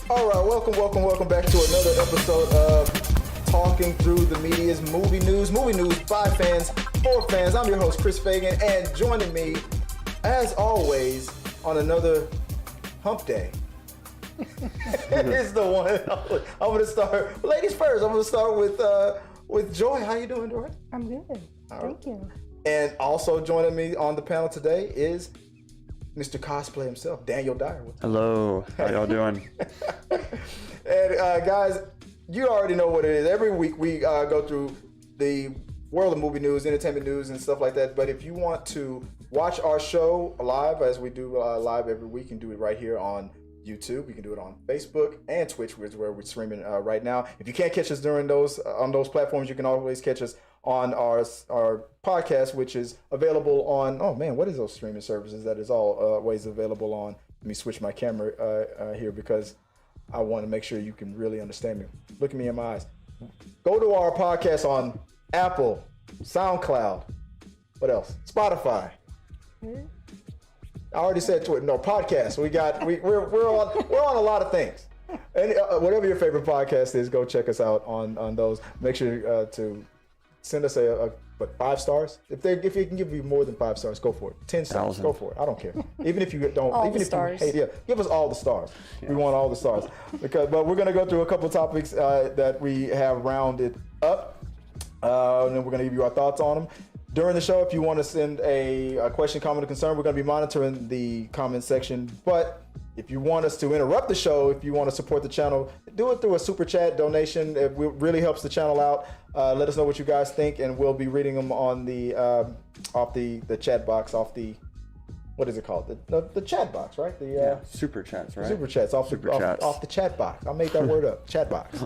All right, welcome back to another episode of Talking Through the Media's Movie News by fans, for fans. I'm your host, Chris Fagan, and joining me, as always, on another hump day, is the one. I'm going to start, ladies first, I'm going to start with Joy. How you doing, Joy? I'm good. Thank you. And also joining me on the panel today is Mr. Cosplay himself, Dyer. Hello, how y'all doing? And guys, you already know what it is. Every week we go through the world of movie news, entertainment news, and stuff like that. But if you want to watch our show live, as we do live every week, you can do it right here on YouTube. You can do it on Facebook and Twitch, which is where we're streaming right now. If you can't catch us during those on those platforms, you can always catch us on our podcast, which is available on, oh man, what is those streaming services that is always available on? Let me switch my camera here because I want to make sure you can really understand me. Look at me in my eyes. Go to our podcast on Apple, SoundCloud, what else? Spotify. I already said Twitter. No, podcast. We're on a lot of things. And whatever your favorite podcast is, go check us out on those. Make sure to send us a 5 stars. If you can give you more than 5 stars, go for it. 10 stars, go for it. I don't care. Even if you don't, all even the if stars. you hate, give us all the stars. Yeah. We want all the stars. But we're gonna go through a couple of topics that we have rounded up, and then we're gonna give you our thoughts on them. During the show, if you want to send a question, comment, or concern, we're going to be monitoring the comment section. But if you want us to interrupt the show, if you want to support the channel, do it through a super chat donation. It really helps the channel out. Let us know what you guys think, and we'll be reading them on the off the chat box, off the, what is it called? The chat box, right? Super chats, right? Super chats, off the chat box. I made that word up, chat box.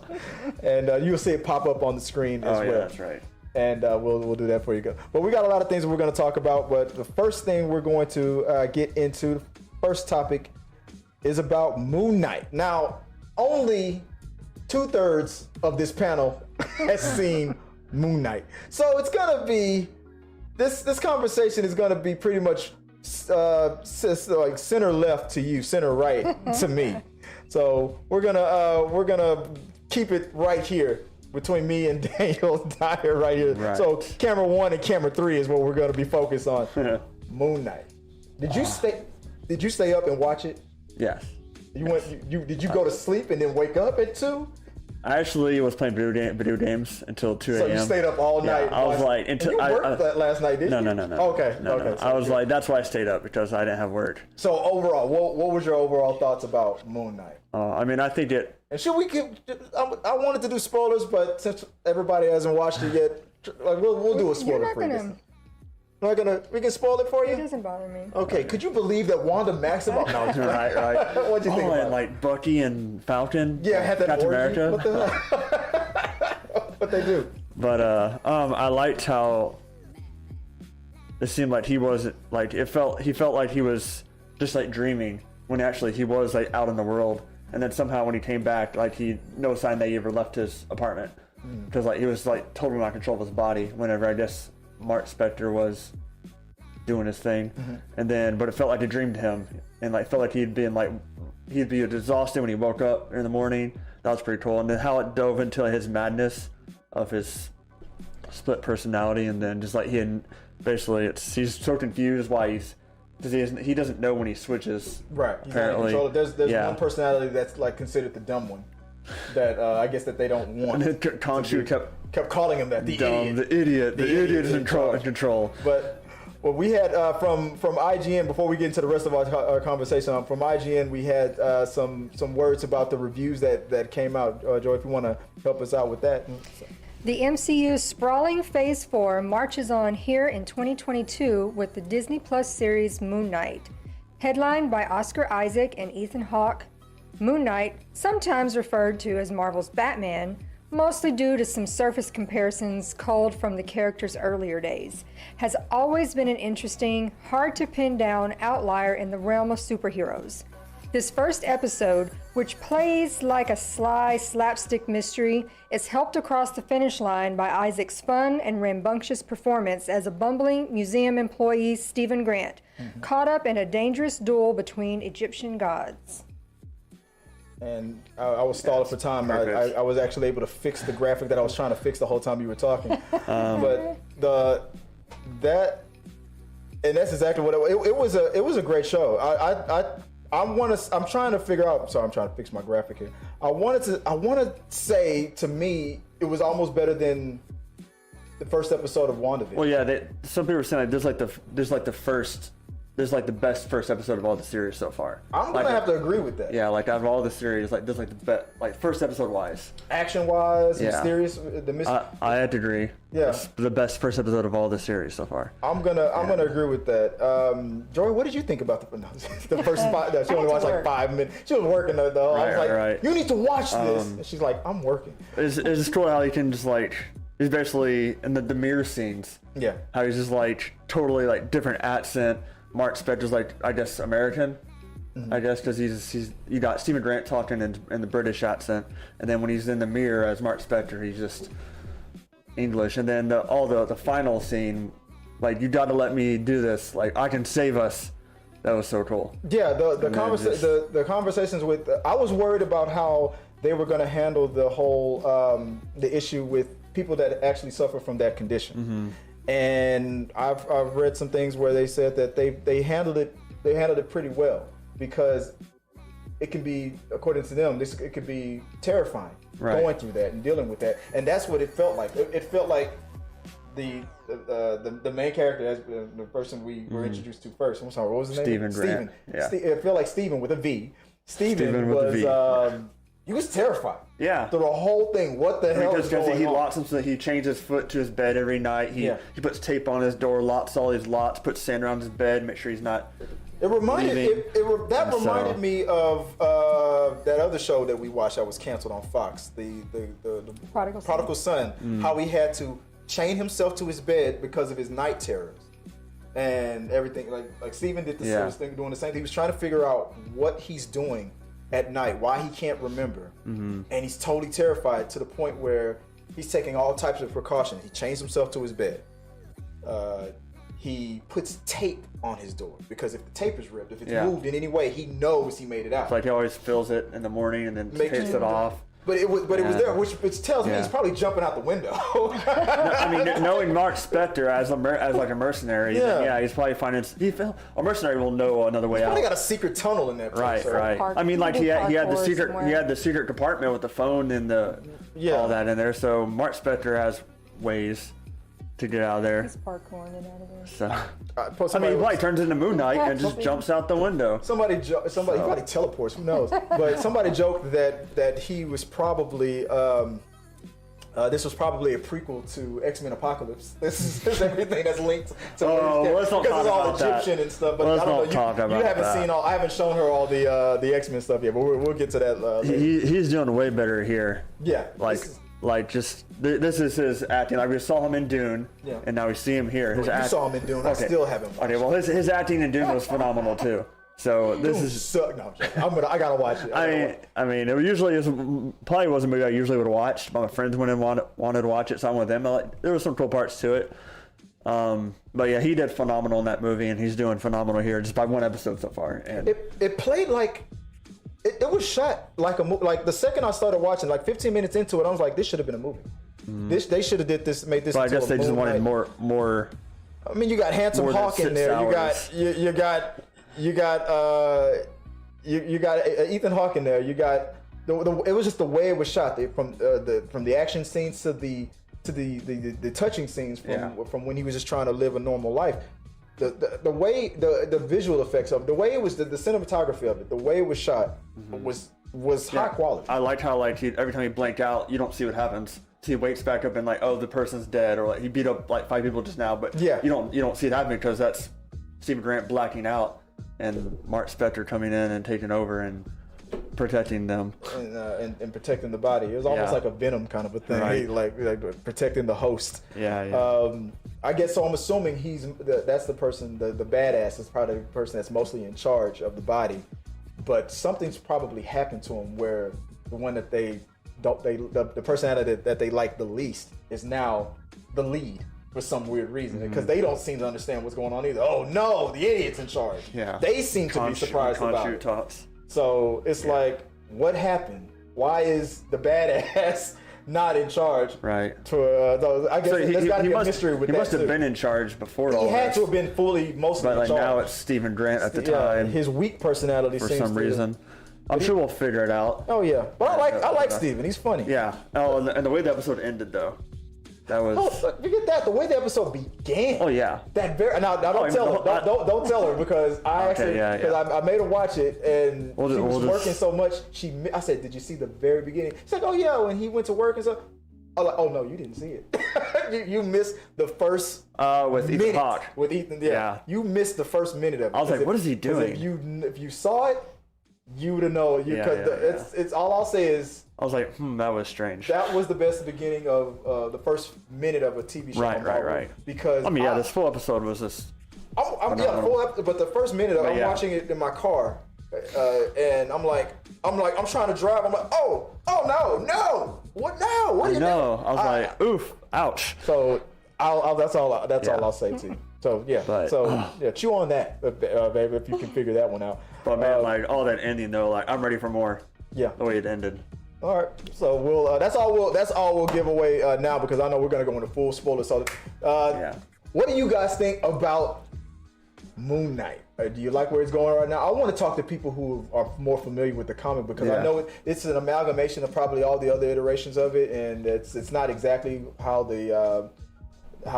And you'll see it pop up on the screen as well. Yeah, that's right. And we'll do that for you. But we got a lot of things we're going to talk about. But the first thing we're going to get into, the first topic, is about Moon Knight. Now, only 2/3 of this panel has seen Moon Knight. So it's going to be, this conversation is going to be pretty much like center left to you, center right to me. So we're gonna keep it right here between me and Daniel Dyer right here. Right. So camera 1 and camera 3 is what we're going to be focused on. Moon Knight. Did you stay up and watch it? Yes. Did you go to sleep and then wake up at 2? I actually was playing video games until 2 a.m. So you stayed up all night. I was like, until you worked that last night, didn't you? No. Okay. So I was like, that's why I stayed up, because I didn't have work. So overall, what was your overall thoughts about Moon Knight? I mean, I think it. And should we give? I wanted to do spoilers, but since everybody hasn't watched it yet, like we'll do a spoiler for you. We can spoil it for you? It doesn't bother me. Okay, could you believe that Wanda Maximoff? No, right. What'd you think about and like Bucky and Falcon. Yeah, had that Captain orgy. America. What the hell? What they do? But I liked how it seemed like he wasn't like he felt like he was just like dreaming when actually he was like out in the world, and then somehow when he came back, like no sign that he ever left his apartment, because like he was like totally not in control of his body whenever I guess Mark Spector was doing his thing. And then but it felt like a dream to him, and like felt like he'd be exhausted when he woke up in the morning. That was pretty cool. And then how it dove into his madness of his split personality, and then just like he's so confused why he doesn't know when he switches. Right. Apparently, there's one personality that's like considered the dumb one that I guess that they don't want. And Khonshu kept calling him that, the idiot is in control. But what we had from IGN, before we get into the rest of our conversation, from IGN we had some words about the reviews that came out. Joy, if you want to help us out with that. The MCU's sprawling Phase 4 marches on here in 2022 with the Disney Plus series Moon Knight. Headlined by Oscar Isaac and Ethan Hawke, Moon Knight, sometimes referred to as Marvel's Batman, mostly due to some surface comparisons culled from the character's earlier days, has always been an interesting, hard to pin down outlier in the realm of superheroes. This first episode, which plays like a sly slapstick mystery, is helped across the finish line by Isaac's fun and rambunctious performance as a bumbling museum employee, Stephen Grant, caught up in a dangerous duel between Egyptian gods. and I was stalling for time. I was actually able to fix the graphic that I was trying to fix the whole time you were talking. But and that's exactly what it was. It was a great show. I'm trying to figure out. Sorry, I'm trying to fix my graphic here. I want to say, to me, it was almost better than the first episode of WandaVision. Well, yeah, some people are saying like, there's like the best first episode of all the series so far. I'm gonna have to agree with that. Yeah, like out of all the series, like there's like the best, like first episode wise, action wise, yeah. mysterious. I had to agree. Yeah, it's the best first episode of all the series so far. I'm gonna agree with that. Joy, what did you think about the first 5? She only watched like 5 minutes. She was working though. I was like, you need to watch this. And she's like, I'm working. It's cool how he can just like. He's basically in the mirror scenes. Yeah. How he's just like totally like different accent. Mark Spector's like, I guess, American. Mm-hmm. I guess because you got Stephen Grant talking in the British accent, and then when he's in the mirror as Mark Spector, he's just English. And then the final scene, like, you got to let me do this. Like, I can save us. That was so cool. Yeah, the conversations with I was worried about how they were going to handle the whole the issue with people that actually suffer from that condition. Mm-hmm. And I've read some things where they said that they handled it pretty well, because it can be, according to them, it could be terrifying going through that and dealing with that, and that's what it felt like. It felt like the main character, as the person we were introduced to first. I'm sorry, what was his name? Stephen Grant. Yeah. It felt like Stephen with a V. Stephen was. He was terrified. Yeah. Through the whole thing. What the hell is going on? He locks himself. He changes his foot to his bed every night. He puts tape on his door, locks all his locks, puts sand around his bed, make sure he's not. It reminded me of that other show that we watched that was canceled on Fox, the Prodigal Son. Mm. How he had to chain himself to his bed because of his night terrors and everything. Like Stephen did the same thing, doing the same thing. He was trying to figure out what he's doing at night, why he can't remember, and he's totally terrified to the point where he's taking all types of precautions. He chains himself to his bed. He puts tape on his door, because if the tape is ripped, if it's moved in any way, he knows he made it out. It's like he always fills it in the morning and then takes it off. But it was there, which tells me he's probably jumping out the window. I mean, knowing Mark Spector as like a mercenary, he's probably finding a mercenary will know another way out. He's probably got a secret tunnel in there. Right. I mean, like he had the secret compartment with the phone and all that in there. So Mark Spector has ways to get out of there. He's parkouring it out of there. So, he probably turns into Moon Knight and just jumps out the window. Somebody probably teleports. Who knows? But somebody joked that he was probably this was probably a prequel to X-Men Apocalypse. This is everything that's linked to let's not because it's all about Egyptian that. and stuff. But let's I don't not talk know. about You haven't that. seen all. I haven't shown her all the X-Men stuff yet. But we'll get to that later. He's doing way better here. Yeah. This is his acting. Like, we saw him in Dune, and now we see him here. You saw him in Dune. I still haven't watched. Okay, well, his acting in Dune was phenomenal too. So this is. No, I gotta watch it. I mean, it probably wasn't a movie I usually would have watched. But my friends went and wanted to watch it, so I went with them. There were some cool parts to it. But yeah, he did phenomenal in that movie, and he's doing phenomenal here just by one episode so far. And it played like. It was shot like a movie. Like the second I started watching, like 15 minutes into it, I was like, "This should have been a movie. They should have made this." But I guess they just wanted more. I mean, you got Handsome Hawk in there. You got Ethan Hawke in there. You got it was just the way it was shot. From the action scenes to the touching scenes from when he was just trying to live a normal life. The way the visual effects of it, the way it was the cinematography of it, the way it was shot was high quality. I liked how every time he blanked out, you don't see what happens. So he wakes back up and the person's dead, or he beat up 5 people just now, but you don't see it happening because that's Stephen Grant blacking out and Mark Spector coming in and taking over and protecting them and protecting the body. It was almost like a Venom kind of a thing, right. like protecting the host. I guess so. I'm assuming that's the person, the badass is probably the person that's mostly in charge of the body, but something's probably happened to him where the one that the personality that they like the least is now the lead for some weird reason, because they don't seem to understand what's going on either. Oh no, the idiot's in charge. They seem to be surprised about it. So it's like what happened? Why is the badass not in charge? Right. I guess there's got to be a mystery with that. He must have too. been in charge before all He had this. to have been fully, mostly But in like charge. now it's Stephen Grant at the time. His weak personality for seems some reason. I'm sure we'll figure it out. Oh yeah, but I like Steven. He's funny. Yeah. Oh, and the way the episode ended though, that was. Oh, forget that. The way the episode began. Oh yeah. That very now don't tell her. Don't tell her because I made her watch it and she was working so much. I said, "Did you see the very beginning?" She said, "Oh yeah, when he went to work and stuff." I was like, "Oh no, you didn't see it. you missed the first with minute Ethan Hawke. with Ethan. Yeah, you missed the first minute of it. I was like, "What is he doing?" If you saw it, you would have known. It's all I'll say is. I was like, that was strange. That was the best beginning of the first minute of a TV show. Right. Because this full episode was just. Full episode, but the first minute, I'm watching it in my car, and I'm trying to drive. I'm like, oh no, what now? What do you know? I was like, oof, ouch. So that's all I'll say to you. So chew on that, baby, if you can figure that one out. But man, like all that ending though, like I'm ready for more. Yeah. The way it ended. All right, so we'll that's all we'll give away now because I know we're gonna go into full spoiler. So, what do you guys think about Moon Knight? Do you like where it's going right now? I want to talk to people who are more familiar with the comic because I know it's an amalgamation of probably all the other iterations of it, and it's not exactly how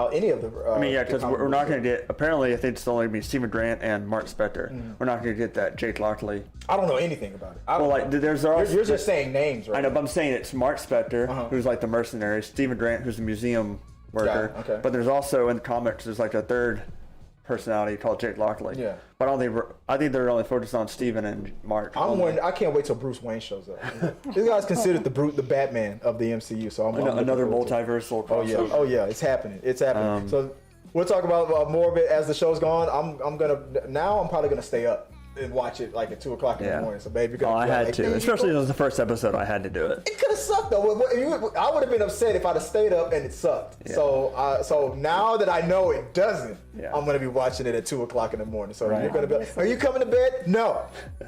any of the. Because we're not going to get. Apparently, I think it's only going to be Stephen Grant and Mark Spector. Mm-hmm. We're not going to get that Jake Lockley. I don't know anything about it. You're just saying names, right? I know, but I'm saying it's Mark Spector, who's like the mercenary, Stephen Grant, who's the museum worker. Okay. But there's also in the comics, there's like a third personality called Jake Lockley. Yeah. But I think they're only focused on Stephen and Mark. I can't wait till Bruce Wayne shows up. This guy's considered the Batman of the MCU, so I'm another multiversal crossover. Oh yeah, it's happening. So we'll talk about more of it as the show's gone. I'm probably gonna stay up and watch it like at 2:00 in the morning. So baby, I had to, especially if it was the first episode. I had to do it. It could have sucked though. I would have been upset if I'd have stayed up and it sucked. Yeah. So now that I know it doesn't, I'm gonna be watching it at 2:00 in the morning. So you're gonna be. Are you coming to bed? No.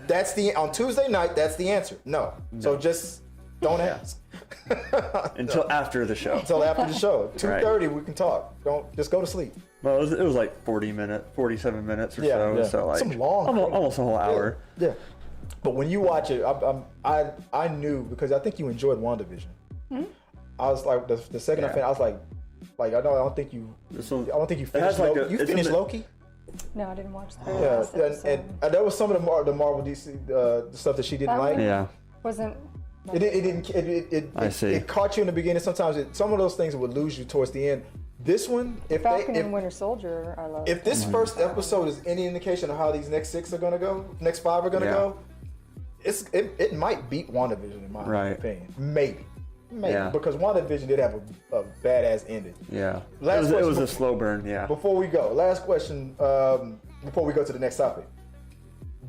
That's on Tuesday night. That's the answer. No. So just don't ask. Until after the show. 2:30 we can talk. Don't just go to sleep. Well, it was like 47 minutes or so. Yeah. So like some long, almost a whole hour. Yeah. But when you watch it, I knew because I think you enjoyed WandaVision. Mm-hmm. I was like the second I finished, I was like I don't think you finished Loki. You finished Loki? No, I didn't watch that. Yeah, and there was some of the Marvel DC the stuff that she didn't like. Yeah. Wasn't. It didn't. It caught you in the beginning. Sometimes some of those things would lose you towards the end. This one, Falcon and Winter Soldier, I love. If this first episode is any indication of how these next 5 are gonna go, it might beat WandaVision in my opinion. Maybe, because WandaVision did have a badass ending. Yeah, it was a slow burn. Yeah. Before we go, last question. Before we go to the next topic,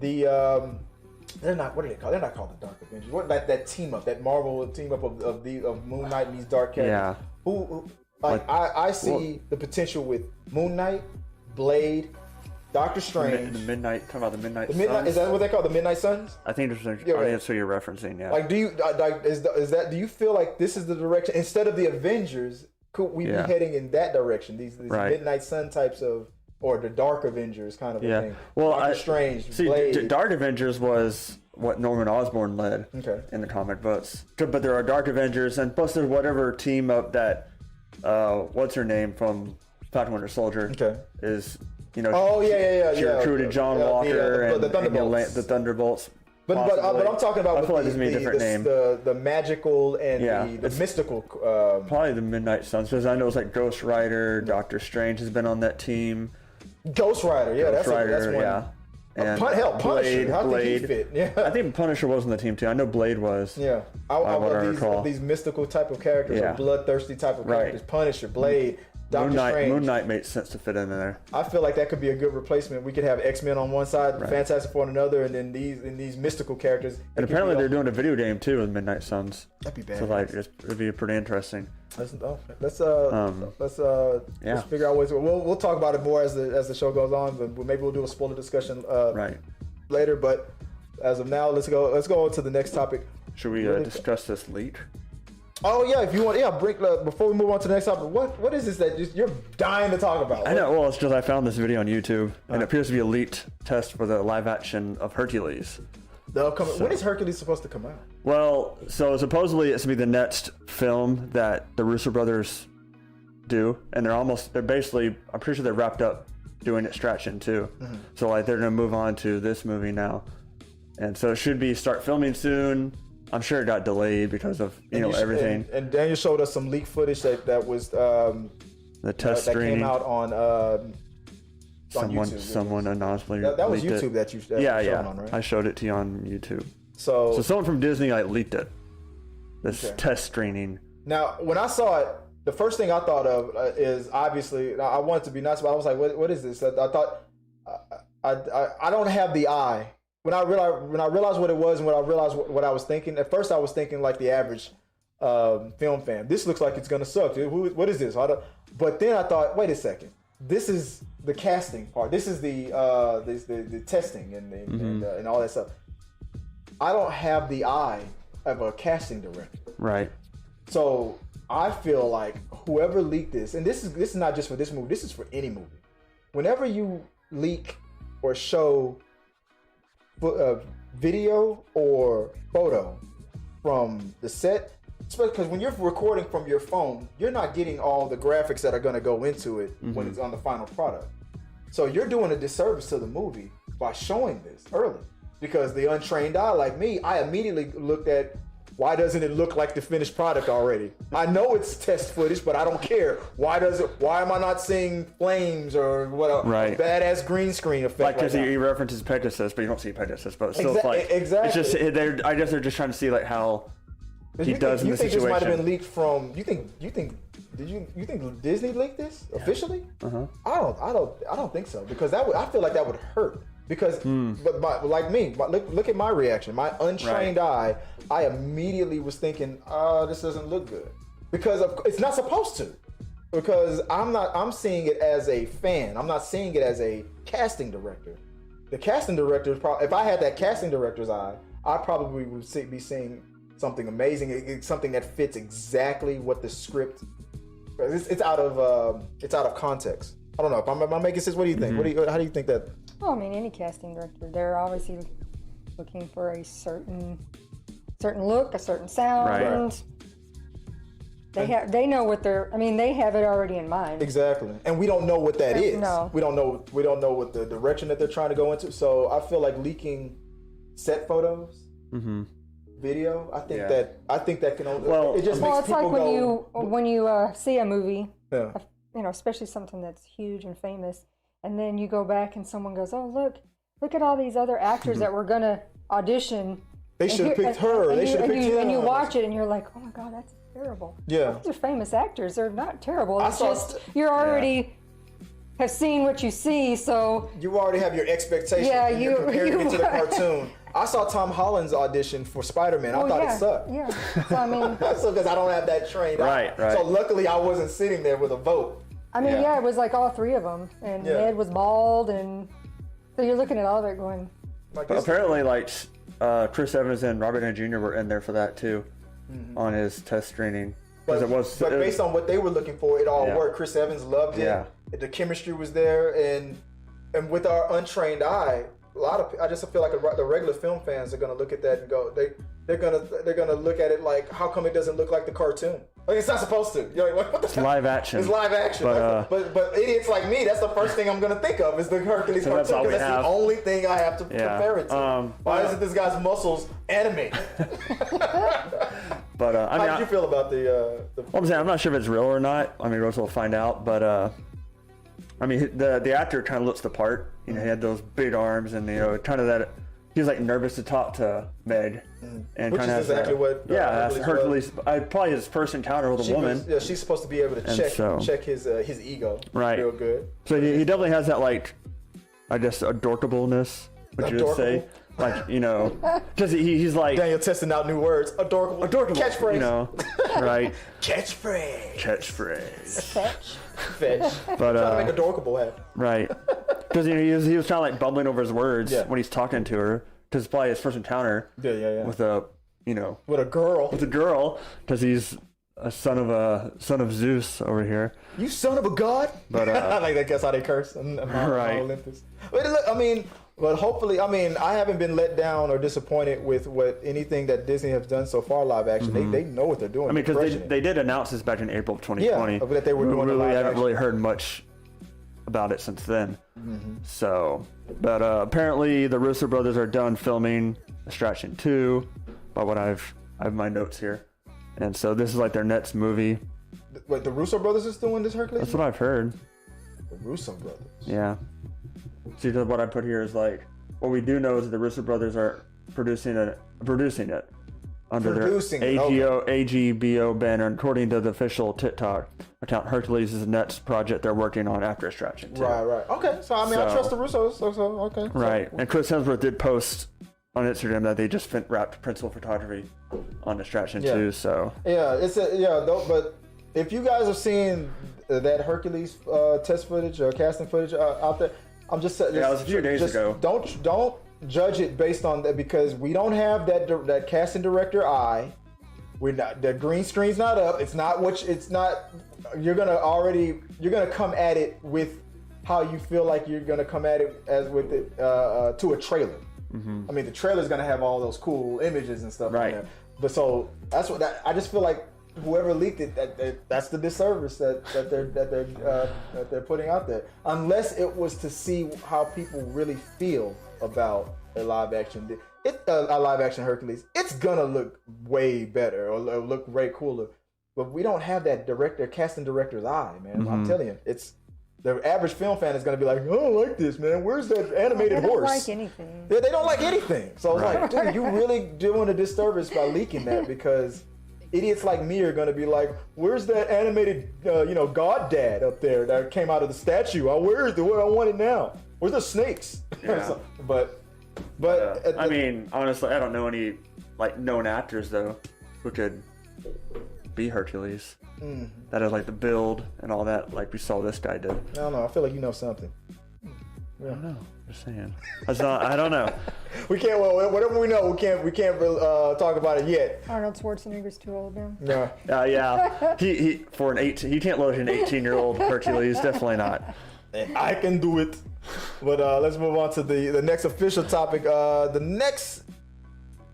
they're not. What are they called? They're not called the Dark Avengers. What that team up? That Marvel team up of Moon Knight and these dark characters. Yeah. Who I see the potential with Moon Knight, Blade, Doctor Strange. The Midnight. Talking about the Midnight. Is that what they call the Midnight Suns? I think that's what you're referencing. Yeah. Like, do you feel like this is the direction instead of the Avengers? Could we be heading in that direction? These Midnight Sun types of. Or the Dark Avengers kind of a thing. Well, Doctor Strange, Blade. Dark Avengers was what Norman Osborn led in the comic books. But there are Dark Avengers, and plus there's whatever team up that, what's her name from Falcon Winter Soldier is, She recruited John Walker and the Thunderbolts. But I'm talking about I feel like there's a different name. The magical and the mystical. Probably the Midnight Suns, because I know it's like Ghost Rider, Doctor Strange has been on that team. Ghost Rider, that's one. Yeah. And Punisher. How did he fit? Yeah. I think Punisher was on the team too. I know Blade was. Yeah. These mystical type of characters, or bloodthirsty type of characters. Punisher, Blade, Doctor Strange. Moon Knight made sense to fit in there. I feel like that could be a good replacement. We could have X-Men on one side, Fantastic Four on another, and then these mystical characters. And apparently they're doing a video game too with Midnight Suns. That'd be bad. So it'd be pretty interesting. Let's figure out ways. We'll talk about it more as the show goes on, but maybe we'll do a spoiler discussion later. But as of now, let's go on to the next topic. Should we discuss this leak? Oh yeah, if you want, bring before we move on to the next topic. What is this that you're dying to talk about? I know. Well, it's just I found this video on YouTube, and it appears to be a leaked test for the live action of Hercules. The upcoming. When is Hercules supposed to come out? Well, so supposedly it's gonna be the next film that the Russo brothers do, and they're basically, I'm pretty sure they're wrapped up doing Extraction too. Mm-hmm. So like they're gonna move on to this movie now, and so it should be start filming soon. I'm sure it got delayed because of everything. And Daniel showed us some leak footage that was the test that screening. came out on YouTube. Someone anonymously that was leaked YouTube it. that you yeah. on, right? I showed it to you on YouTube. So someone from Disney leaked it. This test screening. Now, when I saw it, the first thing I thought of is obviously I wanted to be nice, but I was like, "What is this?" I thought I don't have the eye. When I realized what it was and when I realized what I was thinking, at first I was thinking like the average film fan. This looks like it's gonna suck, dude. What is this? But then I thought, wait a second. This is the casting part. This is the testing and all that stuff. I don't have the eye of a casting director. Right. So I feel like whoever leaked this, and this is not just for this movie. This is for any movie. Whenever you leak or show video or photo from the set, especially because when you're recording from your phone, you're not getting all the graphics that are going to go into it when it's on the final product. So you're doing a disservice to the movie by showing this early. Because the untrained eye like me, I immediately looked at, why doesn't it look like the finished product already? I know it's test footage, but I don't care. Why am I not seeing flames or what a badass green screen effect? Like, because he references Pegasus, but you don't see Pegasus, but it's still exactly. It's just, I guess they're just trying to see like how he does in the situation. You think this might have been leaked from, you think Disney leaked this officially? Uh-huh. I don't think so, because I feel like that would hurt. Because, like me, look at my reaction. My untrained eye, I immediately was thinking, this doesn't look good. Because it's not supposed to. Because I'm seeing it as a fan. I'm not seeing it as a casting director. The casting director, if I had that casting director's eye, I probably would be seeing something amazing. It's something that fits exactly what the script. It's out of context. I don't know. Am I making sense? What do you think? How do you think that? Well, I mean, any casting director, they're obviously looking for a certain look, a certain sound. Right. They know what they have it already in mind. Exactly. And we don't know what that is. No. We don't know what the direction that they're trying to go into. So I feel like leaking set photos, video, I think that can only, it just makes it's people like when you see a movie, especially something that's huge and famous, and then you go back and someone goes, "Oh, look at all these other actors that were gonna audition. They should have picked her. They should have picked him." And you watch it and you're like, "Oh my God, that's terrible." Yeah. These are famous actors. They're not terrible. It's just you're already have seen what you see, so you already have your expectations. Yeah, you're comparing it to the cartoon. I saw Tom Holland's audition for Spider-Man. I thought it sucked. Yeah. So I mean, so because I don't have that trained eye. Right. So luckily, I wasn't sitting there with a vote. I mean, it was like all three of them, and Ned was bald, and so you're looking at all of it going. Apparently, like Chris Evans and Robert Downey Jr. were in there for that too, on his test screening. But based on what they were looking for, it all worked. Chris Evans loved it. Yeah. The chemistry was there, and with our untrained eye, I just feel like the regular film fans are gonna look at that and go, they're gonna look at it like, how come it doesn't look like the cartoon? Like, it's not supposed to. You're like, what the? It's live action. It's live action. But idiots like me, that's the first thing I'm gonna think of is the Hercules cartoon, because that's the only thing I have to compare it to. Why isn't this guy's muscles animated? But how did you feel about the? I'm saying I'm not sure if it's real or not. I mean, we'll find out. But I mean, the actor kind of looks the part. You know, he had those big arms, and kind of that. He was like nervous to talk to Meg, and which kind is of exactly what. That's Hercules. Probably his first encounter with a woman. She's supposed to be able to check his ego. Right. Real good. So he definitely has that, like, I guess, adorkableness. Would you would say? Like, because he's like Daniel testing out new words. Adorable. Catchphrase. Right. Catchphrase. Fetch. But trying to make adorable happen. Right. Because he was kind of like bumbling over his words when he's talking to her, because probably his first encounter with a with a girl, because he's a son of Zeus over here. You son of a god! But like that's how they curse on right. Olympus. But look, I mean, but hopefully, I mean, I haven't been let down or disappointed with anything that Disney has done so far live action. They know what they're doing. I mean, because they did announce this back in April of 2020. Yeah, that they were doing. We really haven't action. really heard much about it since then. So, but apparently the Russo brothers are done filming Extraction 2, by what I have my notes here, and so this is like their next movie. Wait, the Russo brothers is doing this Hercules? That's what I've heard. The Russo brothers. Yeah. See, what I put here is like, what we do know is that the Russo brothers are producing it under their AGBO banner, and according to the official TikTok account, Hercules is the next project they're working on after Extraction 2. Right. Okay, so I mean, I trust the Russos, so okay. Right, and Chris Hemsworth did post on Instagram that they just wrapped principal photography on Extraction 2, so... Yeah, but if you guys are seeing that Hercules test footage or casting footage out there, I'm just saying... Yeah, it was a few days ago. Don't judge it based on that, because we don't have that casting director eye. We're not, the green screen's not up. It's not you're gonna come at it with how you feel like you're gonna come at it as with it to a trailer. I mean, the trailer's gonna have all those cool images and stuff on there. But so that's I just feel like whoever leaked it, that's the disservice that they're putting out there. Unless it was to see how people really feel about a live action Hercules, it's gonna look way better or look way cooler. But we don't have that casting director's eye, man. I'm telling you, it's the average film fan is gonna be like, I don't like this, man. Where's that animated horse? They don't like anything. They don't like anything. So I was like, dude, you really doing a disservice by leaking that, because idiots like me are gonna be like, where's that animated, god dad up there that came out of the statue? Where is it? Where I want it now? Where's the snakes? Yeah. But I mean, honestly, I don't know any like known actors though who could be Hercules. That is like the build and all that, like we saw this guy do. I don't know. I feel like you know something. I don't know. Just saying. I don't know. We can't. Well, whatever we know, we can't talk about it yet. Arnold Schwarzenegger's too old now. No. Yeah. He for an 18. He can't look an 18-year-old Hercules. Definitely not. I can do it. But let's move on to the next official topic. The next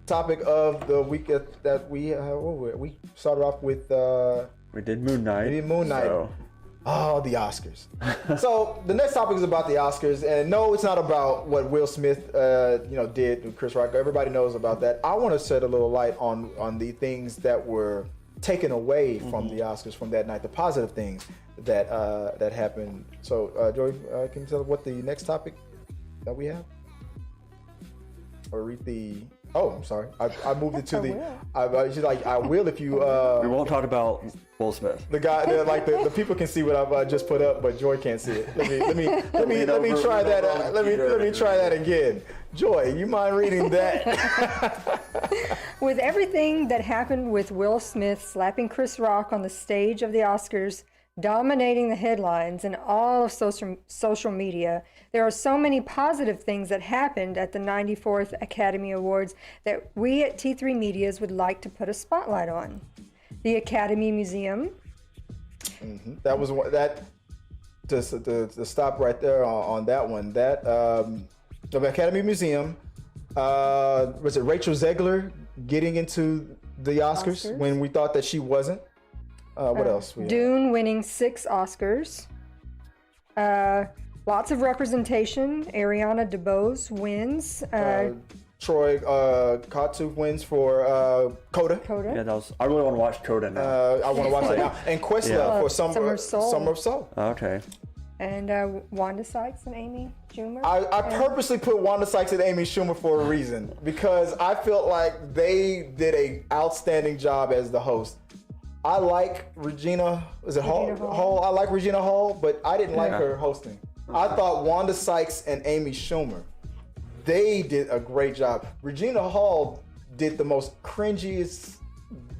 topic of the week that we started off with. We did Moon Knight. So. Oh, the Oscars. So the next topic is about the Oscars, and no, it's not about what Will Smith, did with Chris Rock. Everybody knows about that. I want to shed a little light on the things that were taken away from the Oscars from that night, the positive things that happened. So, Joey, can you tell what the next topic that we have? Or read the... Oh, I'm sorry. I moved it to she's like, I will if you... we won't talk about Will Smith. The guy, like the people can see what I've just put up, but Joy can't see it. Let me try that. Let me try that again. Joy, you mind reading that? With everything that happened with Will Smith slapping Chris Rock on the stage of the Oscars, dominating the headlines and all of social media, there are so many positive things that happened at the 94th Academy Awards that we at T3 Medias would like to put a spotlight on. The Academy Museum. That was one that to stop right there on that one. That the Academy Museum. Was it Rachel Zegler getting into the Oscars when we thought that she wasn't? What else? Dune winning 6 Oscars. Lots of representation. Ariana DeBose wins. Troy Kotsur wins for Coda. Yeah, I really want to watch Coda now. I want to watch it now. And Questlove for Summer of Soul. Okay. And Wanda Sykes and Amy Schumer. I purposely put Wanda Sykes and Amy Schumer for a reason, because I felt like they did an outstanding job as the host. I like Regina Hall? I like Regina Hall, but I didn't like her hosting. I thought Wanda Sykes and Amy Schumer, they did a great job. Regina Hall did the most cringiest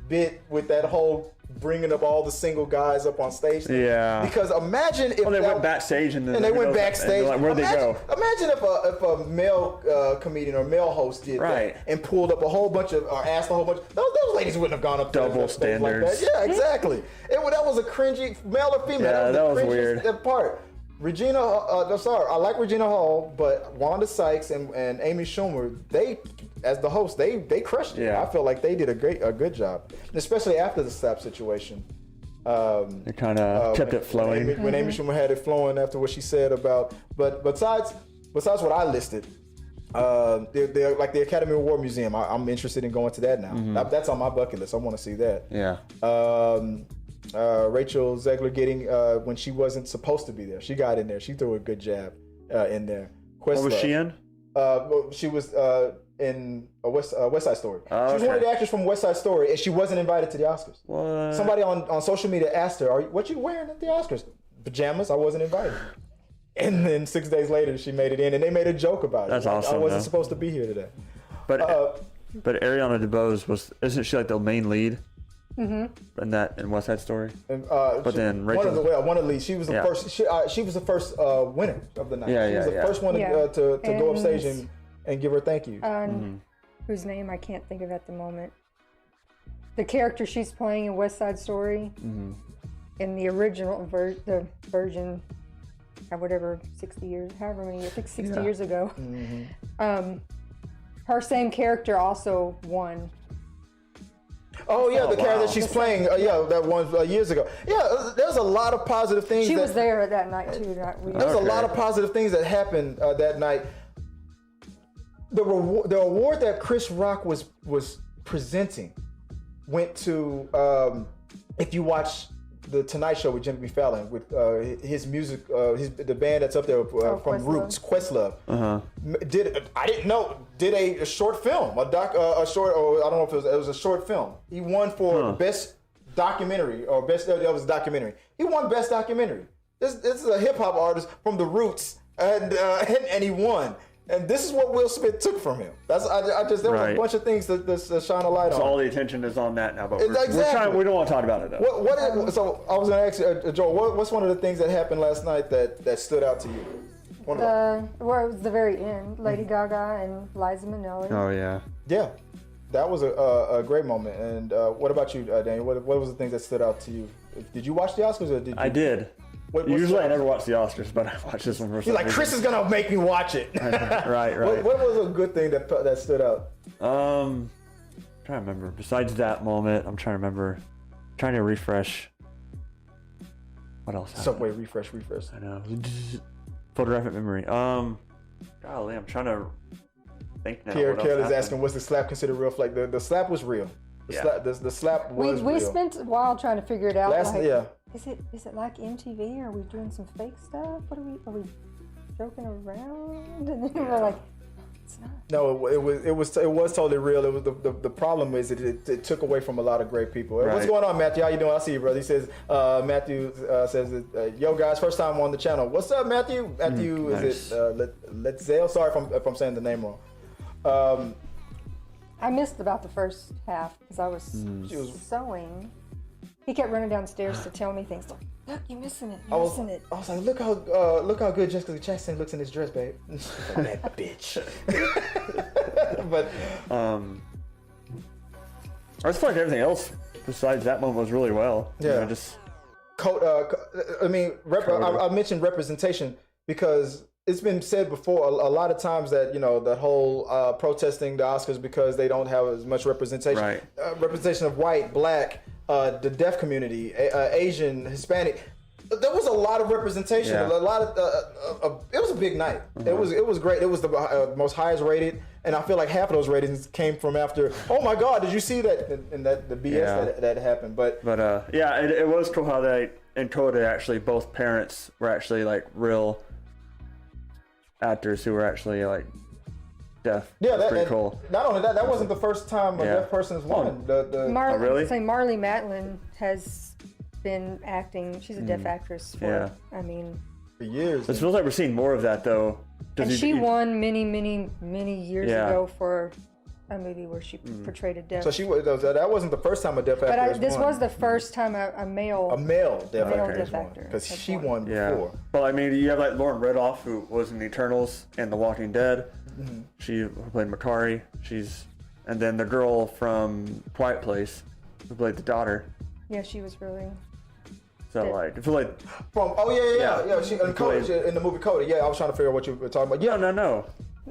bit with that whole bringing up all the single guys up on stage. Yeah. Because imagine if they went backstage and they went backstage. Like, where'd they go? Imagine if a male comedian or male host did that and pulled up a whole bunch of, or asked a whole bunch. Those ladies wouldn't have gone up double standards. Like that. Yeah, exactly. That was a cringy, male or female. Yeah, that was weird. Part. Regina, I like Regina Hall, but Wanda Sykes and Amy Schumer, they, as the host, they crushed it. Yeah. I feel like they did a good job, especially after the slap situation. They kind of kept it flowing. When Amy Schumer had it flowing after what she said about, but besides what I listed, they're like the Academy Award Museum. I'm interested in going to that now. That's on my bucket list. I want to see that. Yeah. Rachel Zegler getting when she wasn't supposed to be there. She got in there. She threw a good jab in there. What was she in? She was in West Side Story. Oh, she was one of the actors from West Side Story, and she wasn't invited to the Oscars. What? Somebody on social media asked her, "What you wearing at the Oscars?" Pajamas. I wasn't invited. And then 6 days later, she made it in, and they made a joke about it. That's awesome. I wasn't supposed to be here today. But Ariana DeBose isn't she like the main lead? In West Side Story. And, but then Rachel, one of the leads. She was the first. She was the first winner of the night. Yeah, she was the first one to go up stage and give her thank you. Whose name I can't think of at the moment. The character she's playing in West Side Story, in the original version, whatever 60 years, however many, I think 60 years ago. Her same character also won. Oh yeah, the character that she's playing. That one years ago. Yeah, there's a lot of positive things. She was there that night too. There's a lot of positive things that happened that night. The award that Chris Rock was presenting went to if you watch the Tonight Show with Jimmy Fallon with his music, the band that's up there from Roots, Questlove. Did a short film, a short, or I don't know if it was a short film. He won for best documentary or best. That was a documentary. He won best documentary. This is a hip hop artist from the Roots, and he won. And this is what Will Smith took from him. There was a bunch of things that shine a light on. So all the attention is on that now, but exactly. we don't want to talk about it though. So I was going to ask you, Joel, what's one of the things that happened last night that stood out to you? It was the very end, Lady Gaga and Liza Minnelli. Oh yeah. Yeah, that was a great moment. And what about you, Daniel? What was the things that stood out to you? Did you watch the Oscars or did you? I did. Usually I never watch the Oscars, but I watched this one for some reason. Chris is gonna make me watch it. Right. What was a good thing that stood out? I'm trying to remember. Besides that moment, I'm trying to refresh. What else happened? Subway refresh. I know. Photographic memory. Golly, I'm trying to think now. Kelly's asking, was the slap considered real? Like the slap was real. The slap was real. We spent a while trying to figure it out. Is it like MTV? Are we doing some fake stuff? Are we joking around? And then we're like, it's not. No, it was totally real. It was the problem is it took away from a lot of great people. Right. What's going on, Matthew? How you doing? I see you, brother. He says Matthew says, "Yo guys, first time on the channel. What's up, Matthew? Matthew is it Let's Sorry if I'm saying the name wrong. I missed about the first half because I was sewing. He kept running downstairs to tell me things like, "Look, you're missing it. You're missing it." I was like, "Look how good Jessica Chastain looks in this dress, babe." That bitch. But I just feel like everything else besides that moment was really well. Yeah. I mentioned representation because it's been said before a lot of times that that whole protesting the Oscars because they don't have as much representation. Right. Representation of white, black. The deaf community, Asian, Hispanic. There was a lot of representation. Yeah. A lot of. It was a big night. It was great. It was the most highest rated, and I feel like half of those ratings came from after. Oh my God! Did you see that? And the BS that happened. But it was cool how they encoded actually both parents were actually like real actors who were actually like deaf. Yeah, that's pretty cool. Not only that wasn't the first time a deaf person has won. Really? Marlee Matlin has been acting. She's a deaf actress for, for years. It feels like we're seeing more of that though. And she won many years ago for a movie where she portrayed a deaf. So that wasn't the first time a deaf actor But this was the first time a male deaf actor won. because she won Yeah. before. Well, I mean, you have like Lauren Ridloff, who was in the Eternals and The Walking Dead. Mm-hmm. She played Makari. And then the girl from Quiet Place, who played the daughter. Yeah, she was really. So like, I feel like She in Coda, in the movie Coda. Yeah, I was trying to figure out what you were talking about. Yeah, no.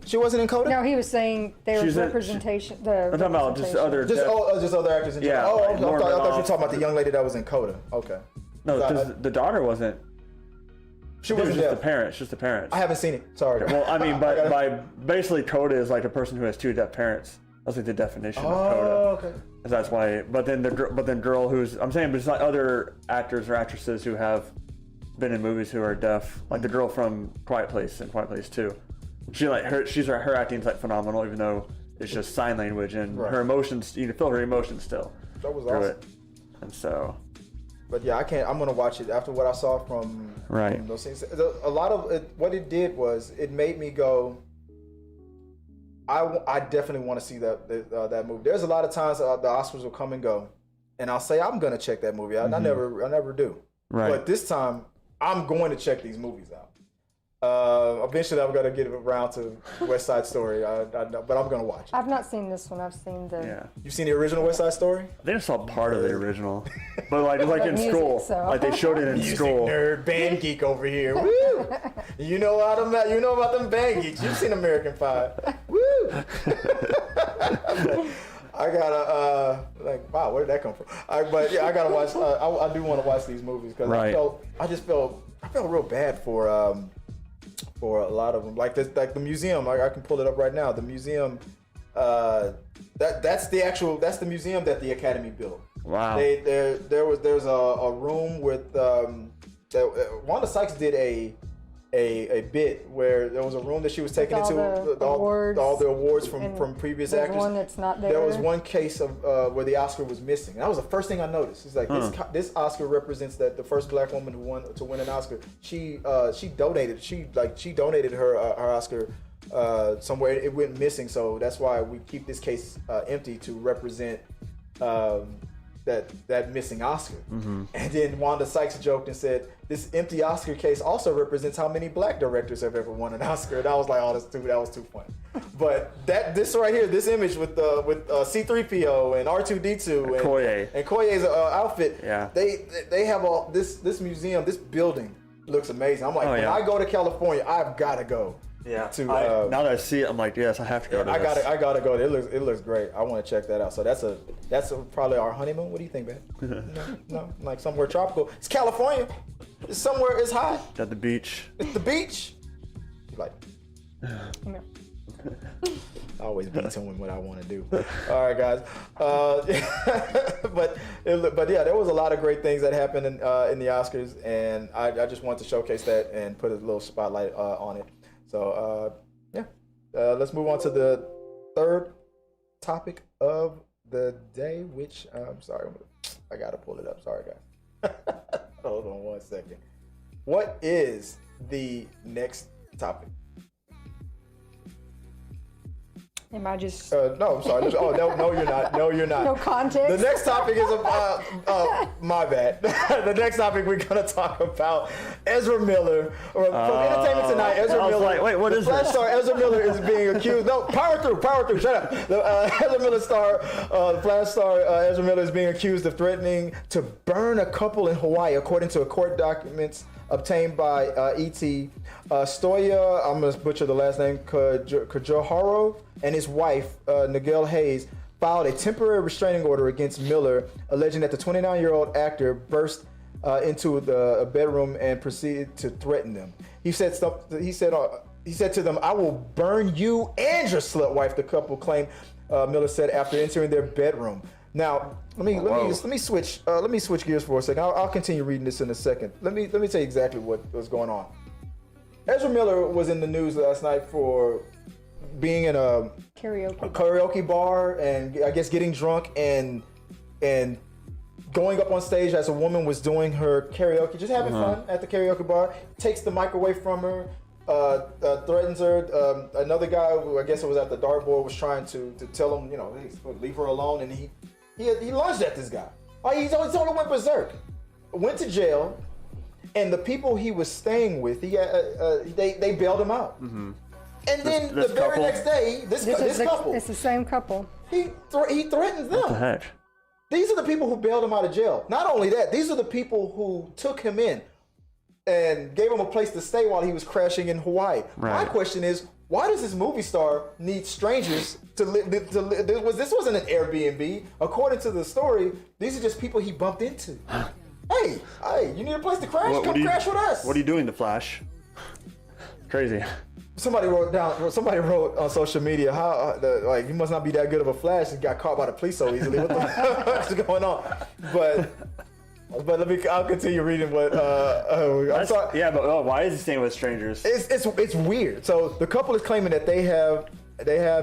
she wasn't in Coda. No, he was saying there was She's in- representation. I'm talking about just other. Just other actors in Yeah, general. like I thought you Lauren were Ridloff. talking about the young lady that was in Coda. Okay. No, because the daughter wasn't. She It was wasn't just deaf. the parents. Just the parents. I haven't seen it. Sorry. Well, I mean, but by basically Coda is like a person who has two deaf parents. That's like the definition of Coda. Okay. And that's why. But then girl who's I'm saying, but it's not other actors or actresses who have been in movies who are deaf. Like the girl from Quiet Place and Quiet Place 2. Her acting's like phenomenal, even though it's just sign language and her emotions. You can feel her emotions still. That was through awesome. it. And so. But yeah, I'm gonna watch it after what I saw from those things. A lot of it, what it did was it made me go. I definitely want to see that movie. There's a lot of times the Oscars will come and go, and I'll say I'm gonna check that movie out, and I never do. Right. But this time I'm going to check these movies out. Eventually I'm gonna get around to West Side Story, but I'm gonna watch it. I've not seen this one. I've seen the. Yeah. You've seen the original West Side Story? I think I saw part of the original, but like in music, school, so. like they showed it in school. Nerd, band geek over here. Woo! You know about them band geeks. You've seen American Pie. Woo! I gotta wow, where did that come from? I gotta watch. I do want to watch these movies because I felt real bad for a lot of them. Like the museum. I can pull it up right now. The museum. That's the museum that the Academy built. Wow. There's a room with Wanda Sykes did a bit where there was a room that she was taken into all the awards from previous actors. One that's not there. There was one case of where the Oscar was missing. And that was the first thing I noticed. It's like this Oscar represents that the first black woman to win an Oscar. She donated her Oscar somewhere. It went missing, so that's why we keep this case empty to represent that missing Oscar. Mm-hmm. And then Wanda Sykes joked and said, "This empty Oscar case also represents how many black directors have ever won an Oscar." And I was like, "Oh, that was too funny." But this right here, this image with C-3PO and R2-D2 and Koye's outfit, they have all this museum, this building looks amazing. I'm like, when I go to California, I've got to go. Yeah. Now that I see it, I'm like, yes, I have to go. To I gotta go. It looks great. I want to check that out. So that's probably our honeymoon. What do you think, man? No, like somewhere tropical. It's California. It's somewhere. It's hot. At the beach. It's the beach. You're like, I always be telling what I want to do. All right, guys. But yeah, there was a lot of great things that happened in the Oscars, and I just wanted to showcase that and put a little spotlight on it. So, let's move on to the third topic of the day, which, I'm sorry, I got to pull it up. Sorry, guys. Hold on 1 second. What is the next topic? Am I just... No, I'm sorry. Oh, no, you're not. No, you're not. No context? The next topic is my bad. The next topic we're going to talk about Ezra Miller. From Entertainment Tonight, Ezra Miller. Like, wait, what is Flash this? star Ezra Miller is being accused. No, power through, shut up. The Ezra Miller star, the Flash star Ezra Miller is being accused of threatening to burn a couple in Hawaii, according to court documents obtained by E.T. Stoya, I'm going to butcher the last name, Kajoharo, and his wife, Nigel Hayes, filed a temporary restraining order against Miller, alleging that the 29-year-old actor burst into a bedroom and proceeded to threaten them. He said to them, "I will burn you and your slut wife," the couple claimed, Miller said after entering their bedroom. Now, let me switch gears for a second. I'll continue reading this in a second. Let me tell you exactly what was going on. Ezra Miller was in the news last night for being in a karaoke bar and I guess getting drunk and going up on stage as a woman was doing her karaoke, just having fun at the karaoke bar. Takes the mic away from her. threatens her. Another guy, who I guess it was at the dartboard, was trying to tell him, hey, leave her alone, and he lunged at this guy. Oh, he totally went berserk. Went to jail, and the people he was staying with, they bailed him out. Mm-hmm. And then the very next day, this couple, it's the same couple. He threatens them. What the heck? These are the people who bailed him out of jail. Not only that, these are the people who took him in and gave him a place to stay while he was crashing in Hawaii. Right. My question is, why does this movie star need strangers to live? This wasn't an Airbnb. According to the story, these are just people he bumped into. Hey, you need a place to crash? Come crash with us. What are you doing, The Flash? Crazy. Somebody wrote on social media how he must not be that good of a Flash and got caught by the police so easily. What the fuck is going on? But I'll continue reading what. I'm sorry. Yeah, but why is he staying with strangers? It's weird. So the couple is claiming that they have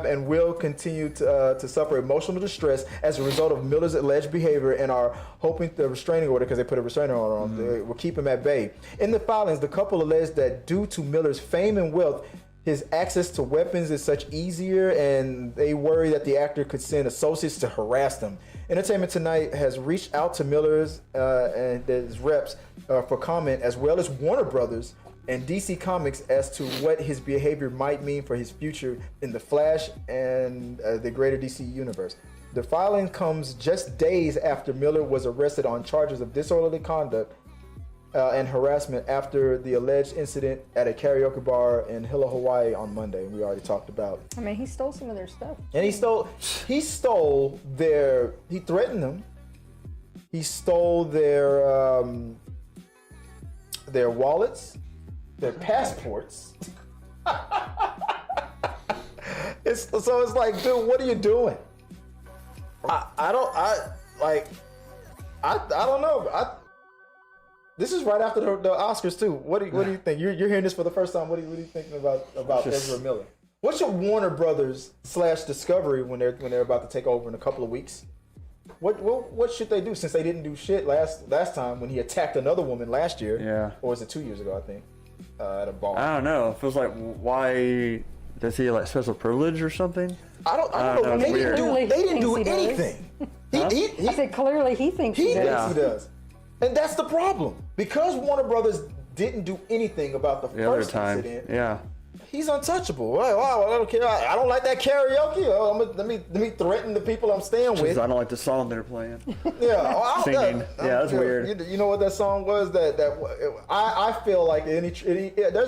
and will continue to suffer emotional distress as a result of Miller's alleged behavior and are hoping the restraining order, because they put a restraining order on him, will keep him at bay. In the filings, the couple alleged that due to Miller's fame and wealth, his access to weapons is such easier, and they worry that the actor could send associates to harass them. Entertainment Tonight has reached out to Miller's and his reps for comment, as well as Warner Brothers and DC Comics, as to what his behavior might mean for his future in The Flash and the greater DC universe. The filing comes just days after Miller was arrested on charges of disorderly conduct and harassment after the alleged incident at a karaoke bar in Hilo, Hawaii on Monday. We already talked about. I mean, he stole some of their stuff. And he threatened them. He stole their wallets, their passports. It's like, dude, what are you doing? I don't know. This is right after the Oscars too. What do you think? You're hearing this for the first time. What are you thinking about Ezra Miller? What's your Warner Brothers / Discovery when they're about to take over in a couple of weeks? What should they do, since they didn't do shit last time when he attacked another woman last year? Yeah. Or was it 2 years ago? I think at a bar. I don't know. It feels like, why does he like special privilege or something? I don't know. They didn't do anything. I said clearly he thinks he does. He does. And that's the problem. Because Warner Brothers didn't do anything about the first incident. Yeah. He's untouchable. Wow, I don't care. I don't like that karaoke. Let me threaten the people I'm staying with. I don't like the song they're playing. Yeah, singing. That's weird. You know what that song was? I feel like there's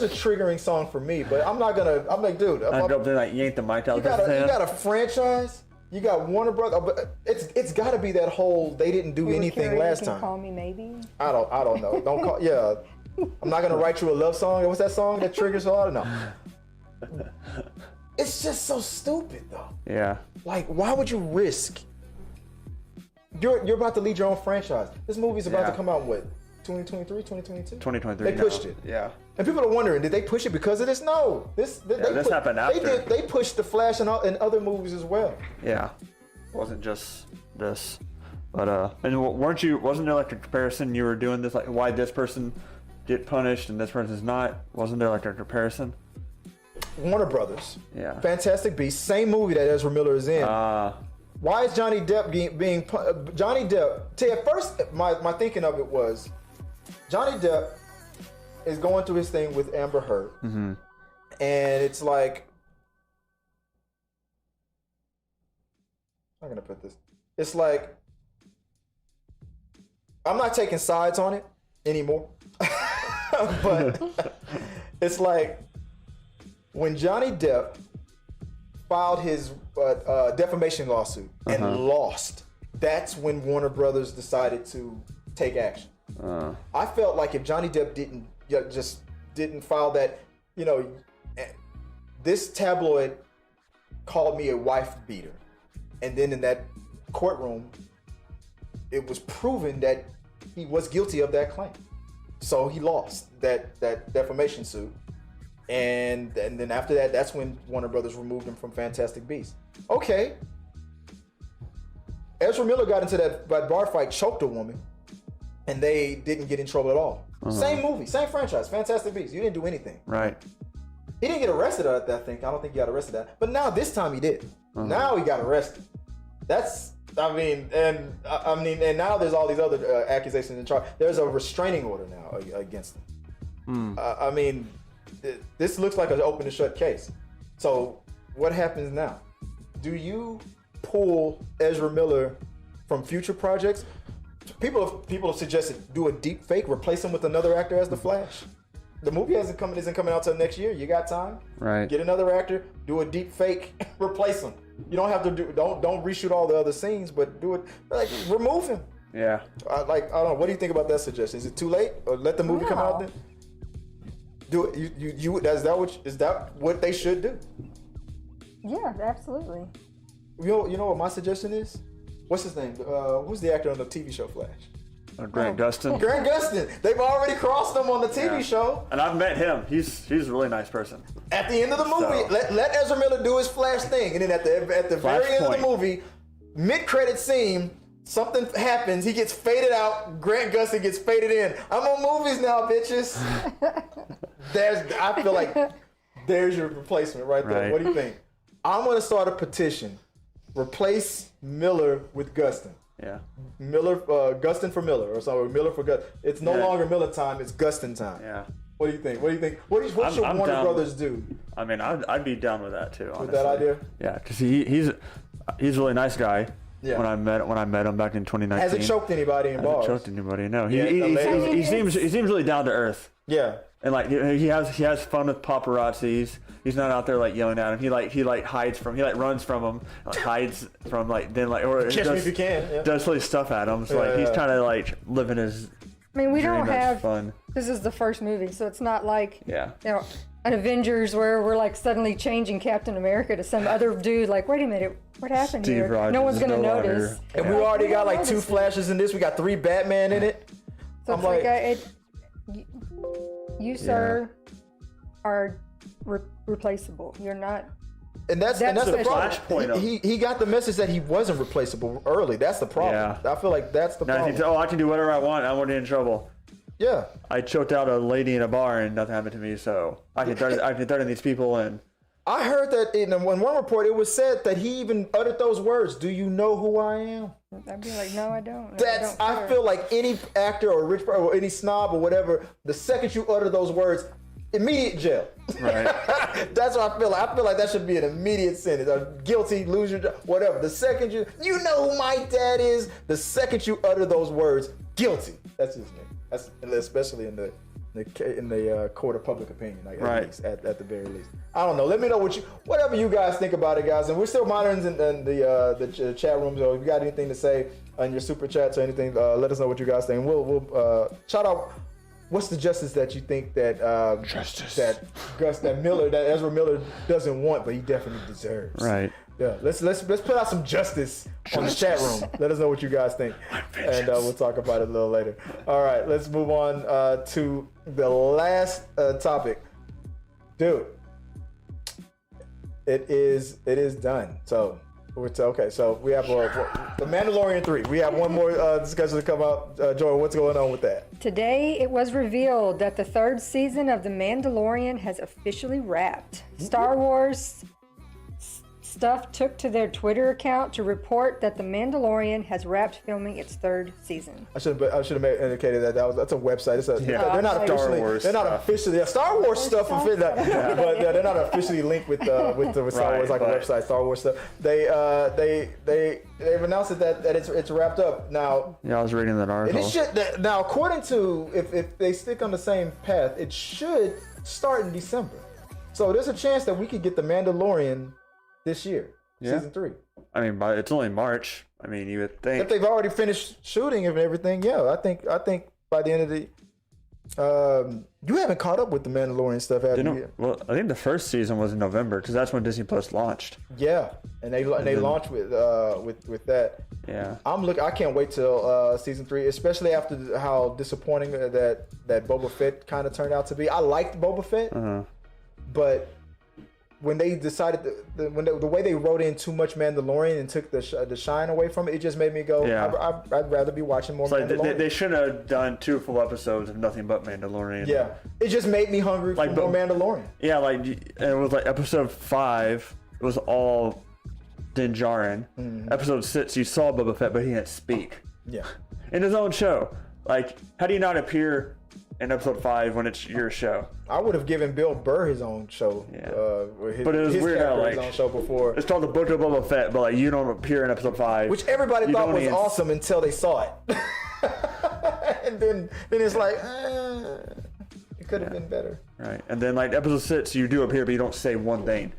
a triggering song for me, but I'm like, dude. I jumped in, like, yanked the mic out of his hand. You got a franchise. You got Warner Brothers, but it's got to be that whole they didn't do anything last time. Call me maybe. I don't know. Don't call. Yeah, I'm not gonna write you a love song. What's that song that triggers a lot? No. It's just so stupid though. Yeah. Like, why would you risk? You're about to lead your own franchise. This movie's about to come out in what? 2023, 2022? 2023. They pushed it. Yeah. And people are wondering, did they push it because of this? No. This happened after. They pushed The Flash and other movies as well. Yeah. It wasn't just this. But and wasn't there like a comparison you were doing this, like why this person get punished and this person's not? Wasn't there like a comparison? Warner Brothers. Yeah. Fantastic Beasts, same movie that Ezra Miller is in. Why is Johnny Depp being Johnny Depp? At first, my thinking of it was, Johnny Depp is going through his thing with Amber Heard, and it's like, I'm gonna put this. It's like, I'm not taking sides on it anymore, but it's like when Johnny Depp filed his defamation lawsuit and lost, that's when Warner Brothers decided to take action. I felt like if Johnny Depp didn't file that, this tabloid called me a wife beater, and then in that courtroom, it was proven that he was guilty of that claim, so he lost that defamation suit, and then after that, that's when Warner Brothers removed him from Fantastic Beasts. Okay, Ezra Miller got into that bar fight, choked a woman, and they didn't get in trouble at all. Same movie, same franchise, Fantastic Beasts. You didn't do anything. Right. He didn't get arrested at that thing. I don't think he got arrested at. But now this time he did. Now he got arrested. That's and now there's all these other accusations and charges. There's a restraining order now against him. This looks like an open and shut case. So what happens now? Do you pull Ezra Miller from future projects? People have suggested do a deep fake, replace him with another actor as the Flash. The movie isn't coming out till next year. You got time. Right. Get another actor, do a deep fake, replace him. You don't have to don't reshoot all the other scenes, but do it like remove him. Yeah. I don't know. What do you think about that suggestion? Is it too late, or let the movie come out then? Do it. Is that what they should do? Yeah, absolutely. You know what my suggestion is? What's his name? Who's the actor on the TV show Flash? Grant Gustin. Grant Gustin. They've already crossed him on the TV show. And I've met him. He's a really nice person. At the end of the movie, let Ezra Miller do his Flash thing, and then at the very end of the movie, mid-credit scene, something happens. He gets faded out. Grant Gustin gets faded in. I'm on movies now, bitches. I feel like there's your replacement right there. Right. What do you think? I'm gonna start a petition. Replace Miller with Gustin. Yeah. Gustin for Miller, or something. Miller for Gustin. It's no longer Miller time. It's Gustin time. Yeah. What do you think? What should Warner Brothers do? I mean, I'd be down with that too. Honestly. With that idea? Yeah, because he's a really nice guy. Yeah. When I met him back in 2019. Hasn't choked anybody in bars. Hasn't choked anybody. No. Yeah, He seems really down to earth. Yeah. And like he has fun with paparazzi. He's not out there like yelling at him. He hides from. He runs from them. Hides from or Catch me if you can. Yeah. Does silly stuff at him. So he's kind of like living his. I mean, we dream. don't That's have. Fun. This is the first movie, so it's not like Yeah. An Avengers where we're like suddenly changing Captain America to some other dude. Like, wait a minute, what happened Steve here? Rogers No one's gonna is no notice. longer- And we already got like 2 Flashes in this. We got 3 Batman in it. So I'm it's like, like- you sir are replaceable. You're not. And that's the the problem. Flashpoint. He got the message that he wasn't replaceable early. That's the problem. Yeah. I feel like that's the Now problem. I can do whatever I want. I won't get in trouble. Yeah. I choked out a lady in a bar and nothing happened to me, so I can threaten these people and. I heard that in one report it was said that he even uttered those words. Do you know who I am? I'd be like, no, I don't. I feel like any actor or rich person or any snob or whatever, the second you utter those words, immediate jail. Right. That's what I feel like. I feel like that should be an immediate sentence. Guilty, lose your job, whatever. The second you know who my dad is, the second you utter those words, guilty. That's his name. That's especially in the court of public opinion, like right. at the very least. I don't know. Let me know whatever you guys think about it, guys. And we're still monitoring in the chat rooms. So if you got anything to say on your super chats or anything, let us know what you guys think. We'll shout out. What's the justice that you think that that Ezra Miller doesn't want, but he definitely deserves? Right. Yeah. Let's put out some justice on the chat room. Let us know what you guys think, and we'll talk about it a little later. All right. Let's move on to the last topic, dude. It is done. So. Okay, so we have the Mandalorian 3. We have one more discussion to come out. Joy, what's going on with that? Today, it was revealed that the 3rd season of The Mandalorian has officially wrapped. Star Wars Stuff took to their Twitter account to report that The Mandalorian has wrapped filming its 3rd season. I should have indicated that's a website. They're not officially. Wars they're not officially. Star Wars stuff, but they're not officially linked with Star Wars like a website. Star Wars stuff. They've announced that it's wrapped up now. Yeah, I was reading that article. Now, according to if they stick on the same path, it should start in December. So there's a chance that we could get The Mandalorian this year, season 3. I mean, it's only March. I mean, you would think if they've already finished shooting and everything. Yeah, I think by the end of the, you haven't caught up with the Mandalorian stuff, have you? Well, I think the first season was in November because that's when Disney Plus launched. Yeah, and they launched with that. Yeah, I can't wait till season 3, especially after how disappointing that Boba Fett kind of turned out to be. I liked Boba Fett, but when they decided the way they wrote in too much Mandalorian and took the shine away from it, it just made me go, Yeah. I'd rather be watching more Mandalorian. They should have done 2 full episodes of nothing but Mandalorian. Yeah, it just made me hungry for more Mandalorian. Yeah, like it was like episode 5. It was all Din Djarin. Episode 6, you saw Boba Fett, but he didn't speak. Yeah. In his own show. Like, how do you not appear in episode 5 when it's your show? I would have given Bill Burr his own show. Yeah. But it was weird how, like, his own show before. It's called The Book of Boba Fett, but like you don't appear in episode 5. Which everybody thought was awesome until they saw it. And then it's like, it could have been better. Right. And then like episode 6, you do appear, but you don't say one thing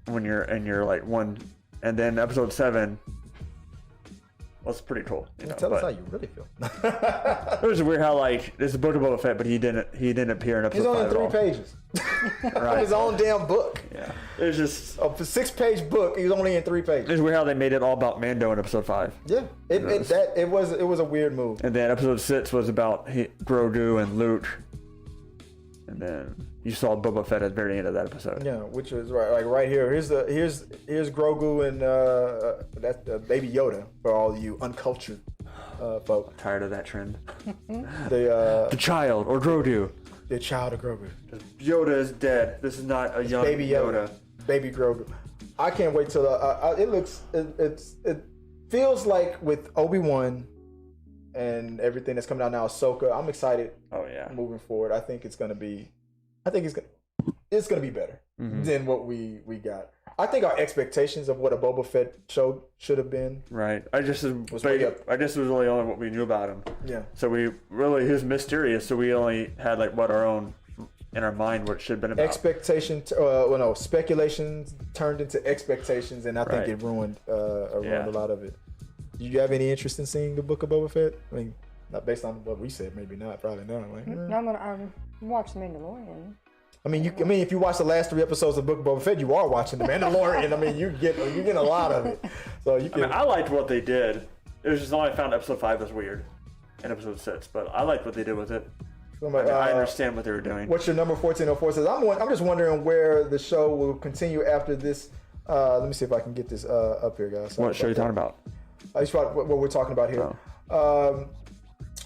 when you're in your like one. And then episode 7, well, it's pretty cool. You know, tell us how you really feel. It was weird how like this is Book of Boba Fett, but he didn't appear in episode 5 He's only at 3 all. pages. Of his own damn book. Yeah. It was just A 6-page book. He's only in 3 pages. it's weird how they made it all about Mando in episode 5. Yeah, it was a weird move. And then episode 6 was about Grogu and Luke. And then you saw Boba Fett at the very end of that episode. Yeah, which is right here. Here's Grogu and that's Baby Yoda for all you uncultured folk. Tired of that trend. The child or Grogu. the child of Grogu. Yoda is dead. This is not a young Baby Yoda. Baby Grogu. I can't wait till it feels like with Obi-Wan and everything that's coming out now, Ahsoka. I'm excited. Oh yeah. Moving forward, I think it's gonna be better than what we got. I think our expectations of what a Boba Fett show should have been. Right. I just was way up. was really only what we knew about him. Yeah. So he was mysterious. So we only had like what our own in our mind what it should have been about. Speculations turned into expectations, and I think it ruined a lot of it. Do you have any interest in seeing the Book of Boba Fett? I mean, not based on what we said, maybe not, probably not. Like, No, I'm gonna watch The Mandalorian. I mean, if you watch the last 3 episodes of Book of Boba Fett, you are watching The Mandalorian. I mean, you get a lot of it. So you can. I liked what they did. It was just only I found episode 5 was weird, and episode 6, but I liked what they did with it. I understand what they were doing. What's your number 1404 says? I'm just wondering where the show will continue after this. Let me see if I can get this up here, guys. What show are you talking about? That's what we're talking about here. Oh.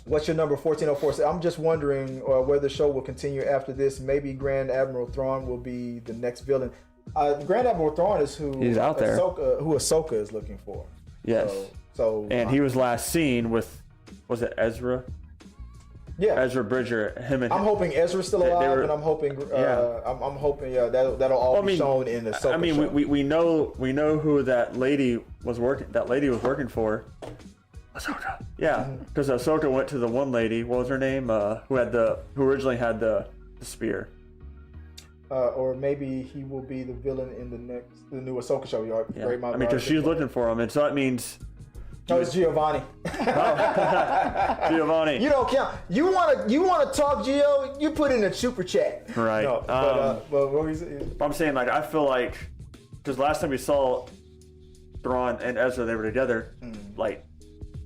What's your number 1404? I'm just wondering where the show will continue after this. Maybe Grand Admiral Thrawn will be the next villain. Grand Admiral Thrawn is He's out there. Who Ahsoka is looking for. Yes. So he was last seen with, was it Ezra? Yeah. Ezra Bridger. Him and I'm hoping Ezra's still alive, and I'm hoping I'm hoping that'll all be shown in the Ahsoka I mean, show. we know who that lady was working for. Ahsoka. Yeah, because Ahsoka went to the one lady. What was her name? Who originally had the spear. Or maybe he will be the villain in the new Ahsoka show. Yeah. I mean, because she's looking for him, and so that means. No, it's Giovanni. Giovanni. You don't count. You want to talk, Gio? You put in a super chat. Right. No, but what was it? I'm saying, like, I feel like because last time we saw Thrawn and Ezra, they were together. Like,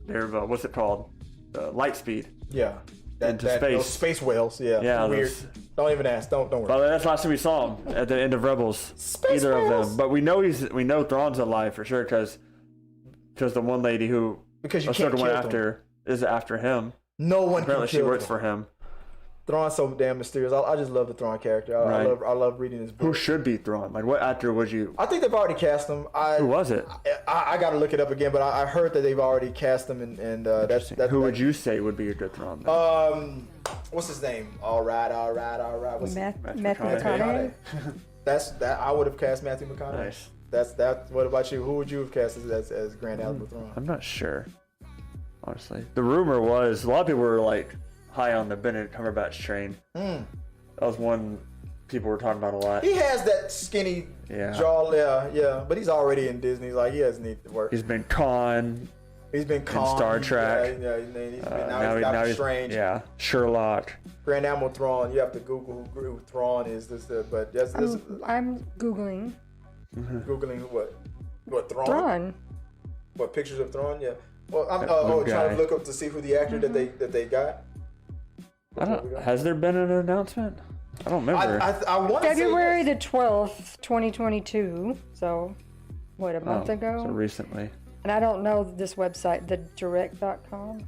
they're what's it called? Light speed. Yeah. Into space. Those space whales. Yeah. Yeah. Weird. Don't even ask. Don't worry. Well, that's the last time we saw him at the end of Rebels. Space Either whales. of them, but we know Thrawn's alive for sure because the one lady who Because you can't Ahsoka kill went them. after is after him. No one Apparently, can she kill works them. for him. Thrawn's so damn mysterious. I just love the Thrawn character. I love reading his book. Who should be Thrawn? Like, what actor would you? I think they've already cast him. Who was it? I got to look it up again, but I heard that they've already cast him, and that's Who would you say would be a good Thrawn? Then? What's his name? All right. What's Matthew McConaughey. McConaughey. That's that. I would have cast Matthew McConaughey. Nice. That's that. What about you? Who would you have cast as Grand Admiral Thrawn? I'm not sure. Honestly, the rumor was a lot of people were like high on the Benedict Cumberbatch train. That was one people were talking about a lot. He has that skinny jaw. Yeah. But he's already in Disney. Like he doesn't need to work. He's been Khan. He's been Khan. Star Trek. Yeah. He's been now he's Strange. Yeah, Sherlock. Grand Admiral Thrawn. You have to Google who Thrawn is. But I'm Googling. Googling what Thrawn? Thrawn. What pictures of Thrawn? Yeah. Well, I'm blue trying guy. to look up to see who the actor that they got. Has there been an announcement? I don't remember. I want to February say the 12th, 2022. So, what, a month ago? So recently. And I don't know this website, thedirect.com.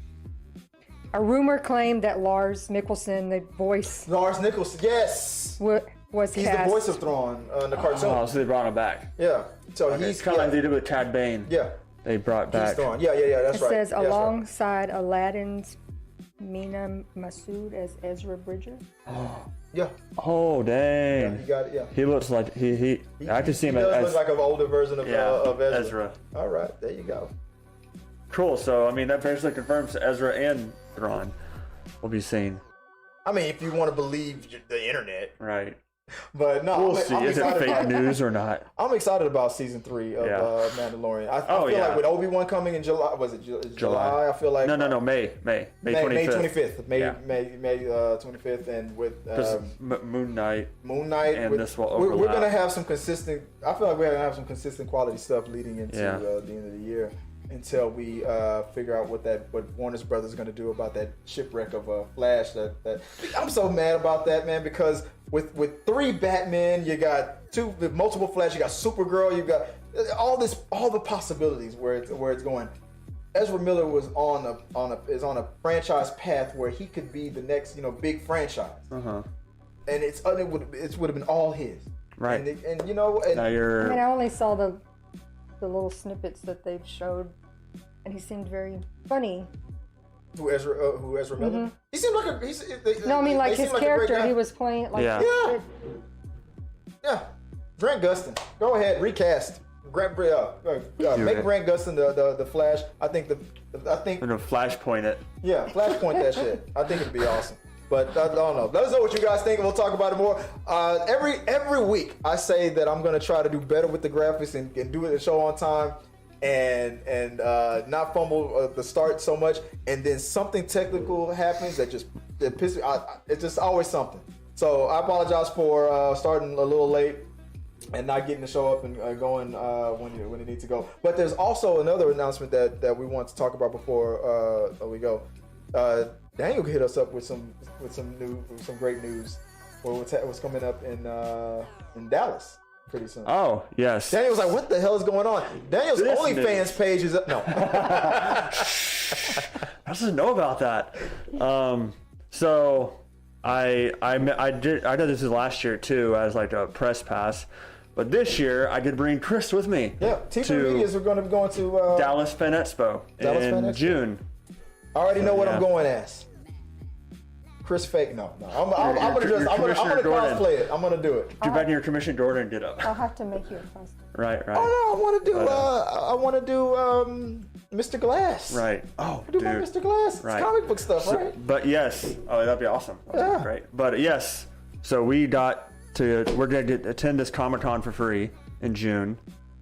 A rumor claimed that Lars Mikkelsen, the voice, Lars Nicholson, yes. was He's cast. the voice of Thrawn in the cartoon. Oh, so they brought him back. Yeah. So Okay, he's it's kind of like they did with Cad Bane. Yeah. They brought He's back. Thrawn. Yeah, that's It right. says Yeah, that's right. alongside Aladdin's Mina Masood as Ezra Bridger. Yeah. Oh dang! Yeah, you got it. Yeah. He looks like he. I can see him He does as look like an older version of Ezra. Ezra. All right, there you go. Cool. So I mean that basically confirms Ezra and Thrawn will be seen. I mean, if you want to believe the internet, Right. but no, We'll see. I'm Is it excited fake about news or not? I'm excited about season 3 of Mandalorian. I feel like with Obi-Wan coming in July, was it July? I feel like No. May 25th. May 25th. May Yeah. 25th, and with Moon Knight. Moon Knight, And this will overlap. we're gonna have some consistent. I feel like we're gonna have some consistent quality stuff leading into the end of the year until we figure out what Warner's Brothers is gonna do about that shipwreck of Flash. That I'm so mad about that, man, because with 3 Batman, you got multiple Flash, you got Supergirl, you got all the possibilities where it's going. Ezra Miller was on a franchise path where he could be the next big franchise, and it would have been all his, Right. And Now you're. I mean, I only saw the little snippets that they've showed, and he seemed very funny. Who Ezra Miller? He seemed like No, I mean, like his character, he was playing like. Yeah. Yeah, Grant Gustin. Go ahead, recast. Make Grant Gustin the Flash. I think I'm gonna flashpoint it. Yeah, flashpoint that shit. I think it'd be awesome. But I don't know. Let us know what you guys think, and we'll talk about it more. Every week, I say that I'm gonna try to do better with the graphics and do the show on time, and not fumble the start so much. And then something technical happens that pisses me. It's just always something. So I apologize for starting a little late and not getting the show up and going when it needs to go. But there's also another announcement that we want to talk about before we go. Daniel hit us up with some great news for what's coming up in Dallas pretty soon. Oh yes. Daniel was like, "What the hell is going on?" Daniel's OnlyFans page is up. No. I doesn't know about that. So I did this last year too as like a press pass, but this year I did bring Chris with me. Yeah, T3 Medias are going to be going to Dallas Fan Expo in June. I already know what I'm going as. Chris Fake. No. I'm gonna cosplay it. I'm gonna do it. Too bad your Commissioner Jordan get up. I'll have to make you a costume. Right. Oh no, I want to do Mr. Glass. Right. Oh, I do my dude. Mr. Glass. Right. It's comic book stuff, right? But yes. Oh, that'd be awesome. That'd be great. But yes. So we're gonna attend this Comic-Con for free in June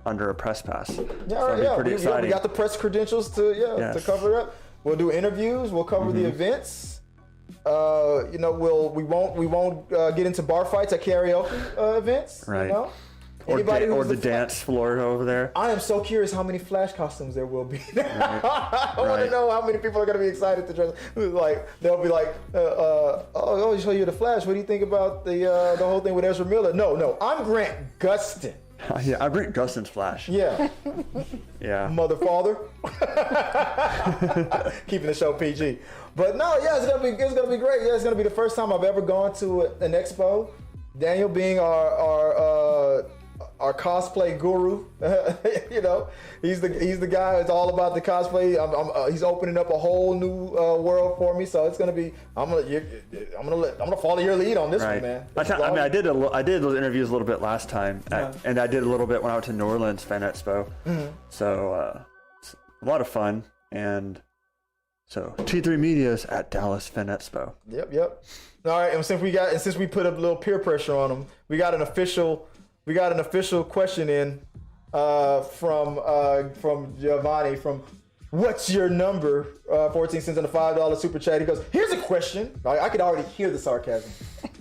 under a press pass. Yeah, pretty exciting. We got the press credentials to cover it up. We'll do interviews. We'll cover the events. We won't get into bar fights at karaoke events. Right. Or the dance floor over there. I am so curious how many Flash costumes there will be. I want to know how many people are going to be excited to dress. Like they'll be like, "Oh, show you the Flash. What do you think about the whole thing with Ezra Miller?" No, I'm Grant Gustin. Yeah, I bring Gustin's Flash. Yeah. Yeah. Mother, father. Keeping the show PG. But no, yeah, it's gonna be great. Yeah, it's gonna be the first time I've ever gone to an expo. Daniel being our cosplay guru, he's the guy that's all about the cosplay. He's opening up a whole new world for me, so it's gonna be. I'm gonna follow your lead on this one, man. I did those interviews a little bit last time, and I did a little bit when I went to New Orleans Fan Expo. Mm-hmm. So it's a lot of fun, and so T3 Media's at Dallas Fan Expo. Yep. All right, and since we put a little peer pressure on them, we got an official question in from Giovanni from What's Your Number? 14 cents on the $5 super chat. He goes, "Here's a question." I could already hear the sarcasm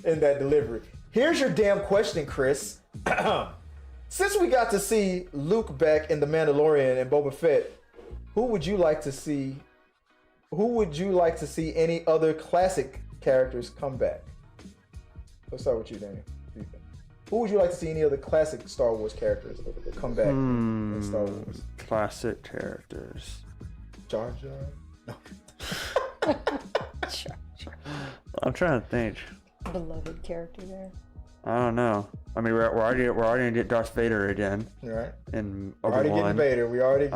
in that delivery. "Here's your damn question, Chris. Since we got to see Luke back in The Mandalorian and Boba Fett, who would you like to see any other classic characters come back?" Let's start with you, Daniel. What do you think? Who would you like to see any other classic Star Wars characters come back in Star Wars? Classic characters. Jar Jar? No. I'm trying to think. Beloved character there. I don't know. I mean, we're already gonna get Darth Vader again. All right. In We're already Obi-Wan. getting Vader. We already.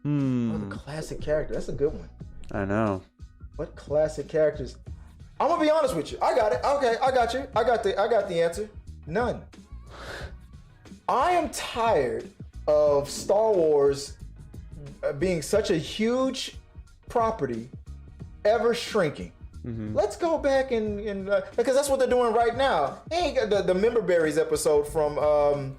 What classic character? That's a good one. I know. What classic characters? I'm gonna be honest with you. I got it. Okay, I got you. I got the answer. None. I am tired of Star Wars being such a huge property, ever shrinking. Let's go back and because that's what they're doing right now. Hey, the Member Berries episode from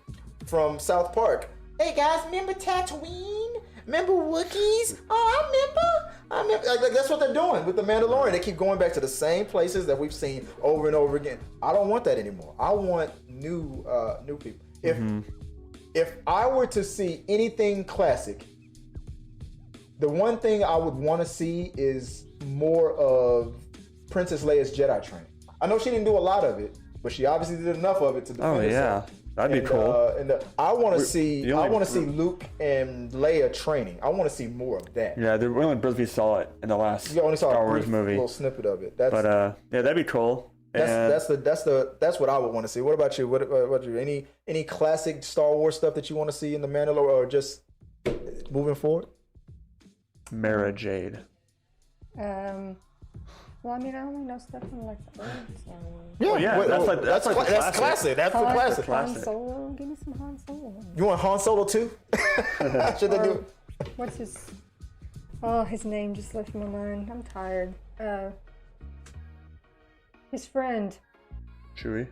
South Park. Hey guys, remember Tatooine? Remember Wookiees? Oh, I remember. Like, that's what they're doing with the Mandalorian. They keep going back to the same places that we've seen over and over again. I don't want that anymore. I want new people. If I were to see anything classic, the one thing I would want to see is more of Princess Leia's Jedi training. I know she didn't do a lot of it, but she obviously did enough of it to defend herself. That'd be cool. I want to see Luke and Leia training. I want to see more of that. Yeah, we only briefly saw it in the last You only saw Star a Wars movie. little snippet of it. Yeah, that'd be cool. That's what I would want to see. What about you? What about you? Any classic Star Wars stuff that you want to see in the Mandalorian, or just moving forward? Mara Jade. Well, I mean, I only know stuff from like the old Star Wars. That's classic. That's the classic. Han Solo, give me some Han Solo. You want Han Solo too? Should they do? What's his? Oh, his name just left my mind. I'm tired. His friend. Chewie.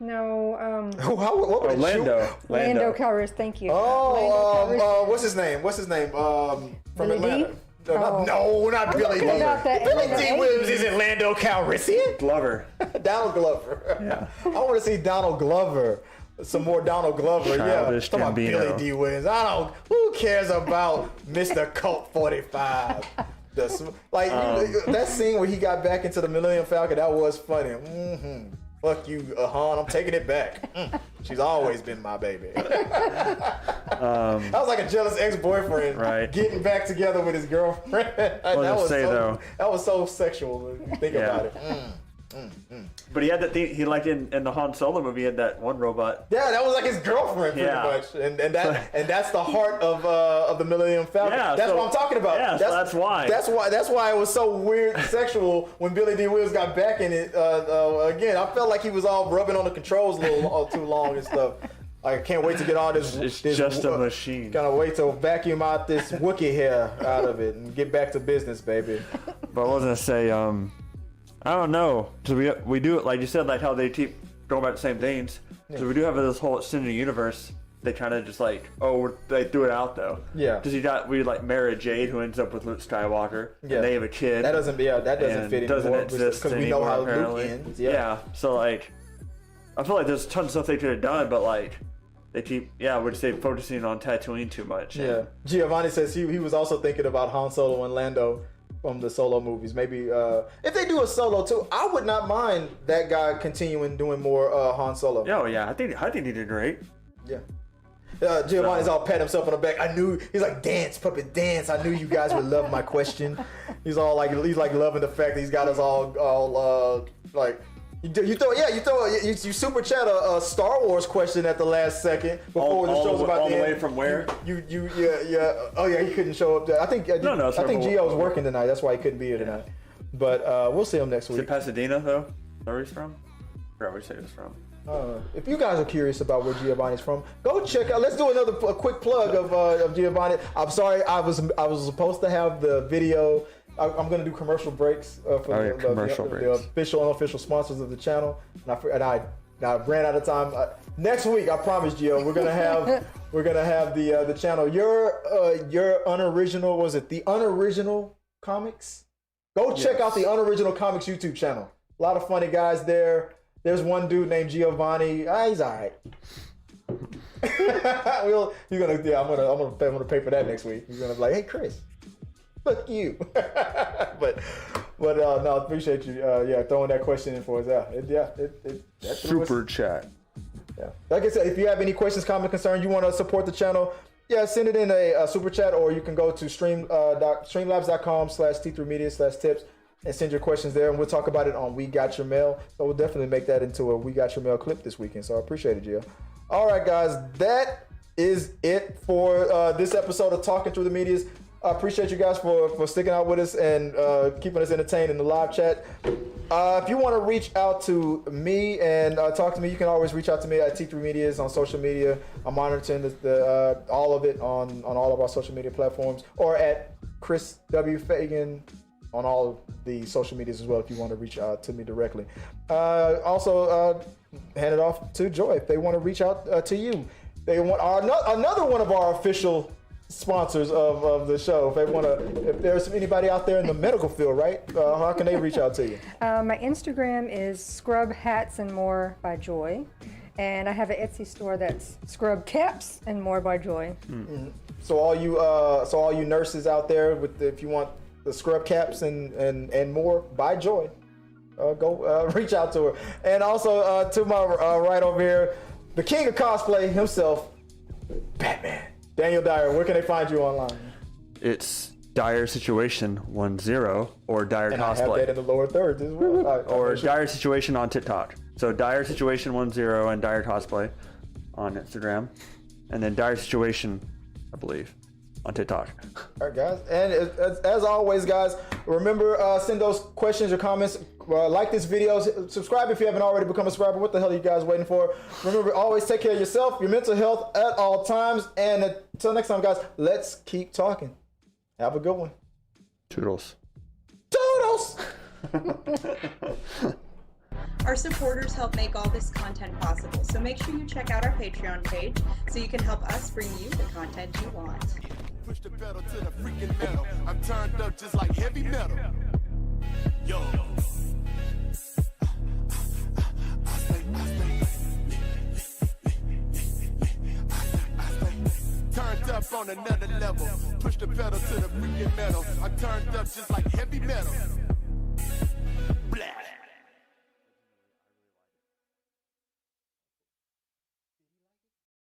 No. What would Lando. Lando Calrissian. Thank you. What's his name? From Billy Atlanta. D? No, not Billy D. Billy D. Williams isn't Lando Calrissian. Glover. Donald Glover. Yeah. I want to see Donald Glover. Some more Donald Glover. Childish Talking about Gambino. Billy D. Williams. Who cares about Mr. Colt 45? That scene where he got back into the Millennium Falcon, that was funny. Fuck you, Han. I'm taking it back. She's always been my baby. That was like a jealous ex-boyfriend getting back together with his girlfriend. That was so sexual when you think about it. But he had that thing, he liked in the Han Solo movie, he had that one robot. Yeah, that was like his girlfriend pretty much. And that's the heart of the Millennium Falcon. Yeah, that's what I'm talking about. Yeah, that's why. That's why it was so weird sexual when Billy D. Williams got back in it. Again, I felt like he was all rubbing on the controls a little too long and stuff. I can't wait to get all this. It's just a machine. Gotta wait to vacuum out this Wookiee hair out of it and get back to business, baby. But I was gonna say, I don't know. So we do it like you said, like how they keep going about the same things. So we do have this whole extended universe. They kind of just like, they threw it out though. Yeah. Because we like Mara Jade, who ends up with Luke Skywalker. Yeah. And they have a kid. That doesn't fit anymore. Doesn't exist because we know how Luke ends. Yeah. So like, I feel like there's tons of stuff they could have done, but like, they keep, would say focusing on Tatooine too much. Yeah. Giovanni says he was also thinking about Han Solo and Lando from the Solo movies. Maybe if they do a Solo too, I would not mind that guy continuing doing more Han Solo. Oh yeah, I think he did great. Yeah. Giovanni's all pat himself on the back. He's like, dance, puppet, dance. I knew you guys would love my question. He's loving the fact that he's got us all like. You super chat a Star Wars question at the last second before the show's about to end. All the way from where? Oh yeah, he couldn't show up there. I think Gio's working tonight. That's why he couldn't be here tonight. But we'll see him next week. Is it Pasadena though? Where he's from? I forgot where he said he was from. If you guys are curious about where Giovanni's from, go check out. Let's do a quick plug of Giovanni. I'm sorry, I was supposed to have the video. I'm going to do commercial breaks for the official and unofficial sponsors of the channel, and I ran out of time. Next week, I promise, Gio, we're gonna have the channel. Your unoriginal, was it the Unoriginal Comics? Go check out the Unoriginal Comics YouTube channel. A lot of funny guys there. There's one dude named Giovanni. He's all right. I'm gonna pay for that next week. He's gonna be like, hey Chris. Fuck you. But But no, appreciate you. Throwing that question in for us. That threw us. Super chat. Yeah. Like I said, if you have any questions, comment, concern, you want to support the channel, send it in a super chat, or you can go to streamlabs.com/T3media/tips and send your questions there, and we'll talk about it on We Got Your Mail. So we'll definitely make that into a We Got Your Mail clip this weekend. So I appreciate it, Gio. All right, guys, that is it for this episode of Talking Through the Medias. I appreciate you guys for sticking out with us and keeping us entertained in the live chat. If you want to reach out to me and talk to me, you can always reach out to me at T3 Medias on social media. I'm monitoring all of it on all of our social media platforms, or at Chris W. Fagan on all of the social medias as well if you want to reach out to me directly. Also, hand it off to Joy if they want to reach out to you. They want another one of our official sponsors of the show. If there's anybody out there in the medical field, right? How can they reach out to you? My Instagram is Scrub Hats and More by Joy, and I have an Etsy store that's Scrub Caps and More by Joy. Mm-hmm. So all you nurses out there, if you want the scrub caps and more by Joy, go reach out to her. And also to my right over here, the king of cosplay himself, Batman. Daniel Dyer, where can they find you online? It's Dyer Situation 10 or Dyer and Cosplay. I have that in the lower third as well. Or Dyer Situation on TikTok. So Dyer Situation 10 and Dyer Cosplay on Instagram, and then Dyer Situation, I believe, on TikTok. All right, guys. And as always, guys, remember, send those questions or comments. Like this video. Subscribe if you haven't already become a subscriber. What the hell are you guys waiting for? Remember, always take care of yourself, your mental health at all times. And until next time, guys, let's keep talking. Have a good one. Toodles. Toodles! Our supporters help make all this content possible, so make sure you check out our Patreon page so you can help us bring you the content you want. Push the pedal to the freaking metal. I'm turned up just like heavy metal. Yo. Turned up on another level. Push the pedal to the freaking metal. I'm turned up just like heavy metal.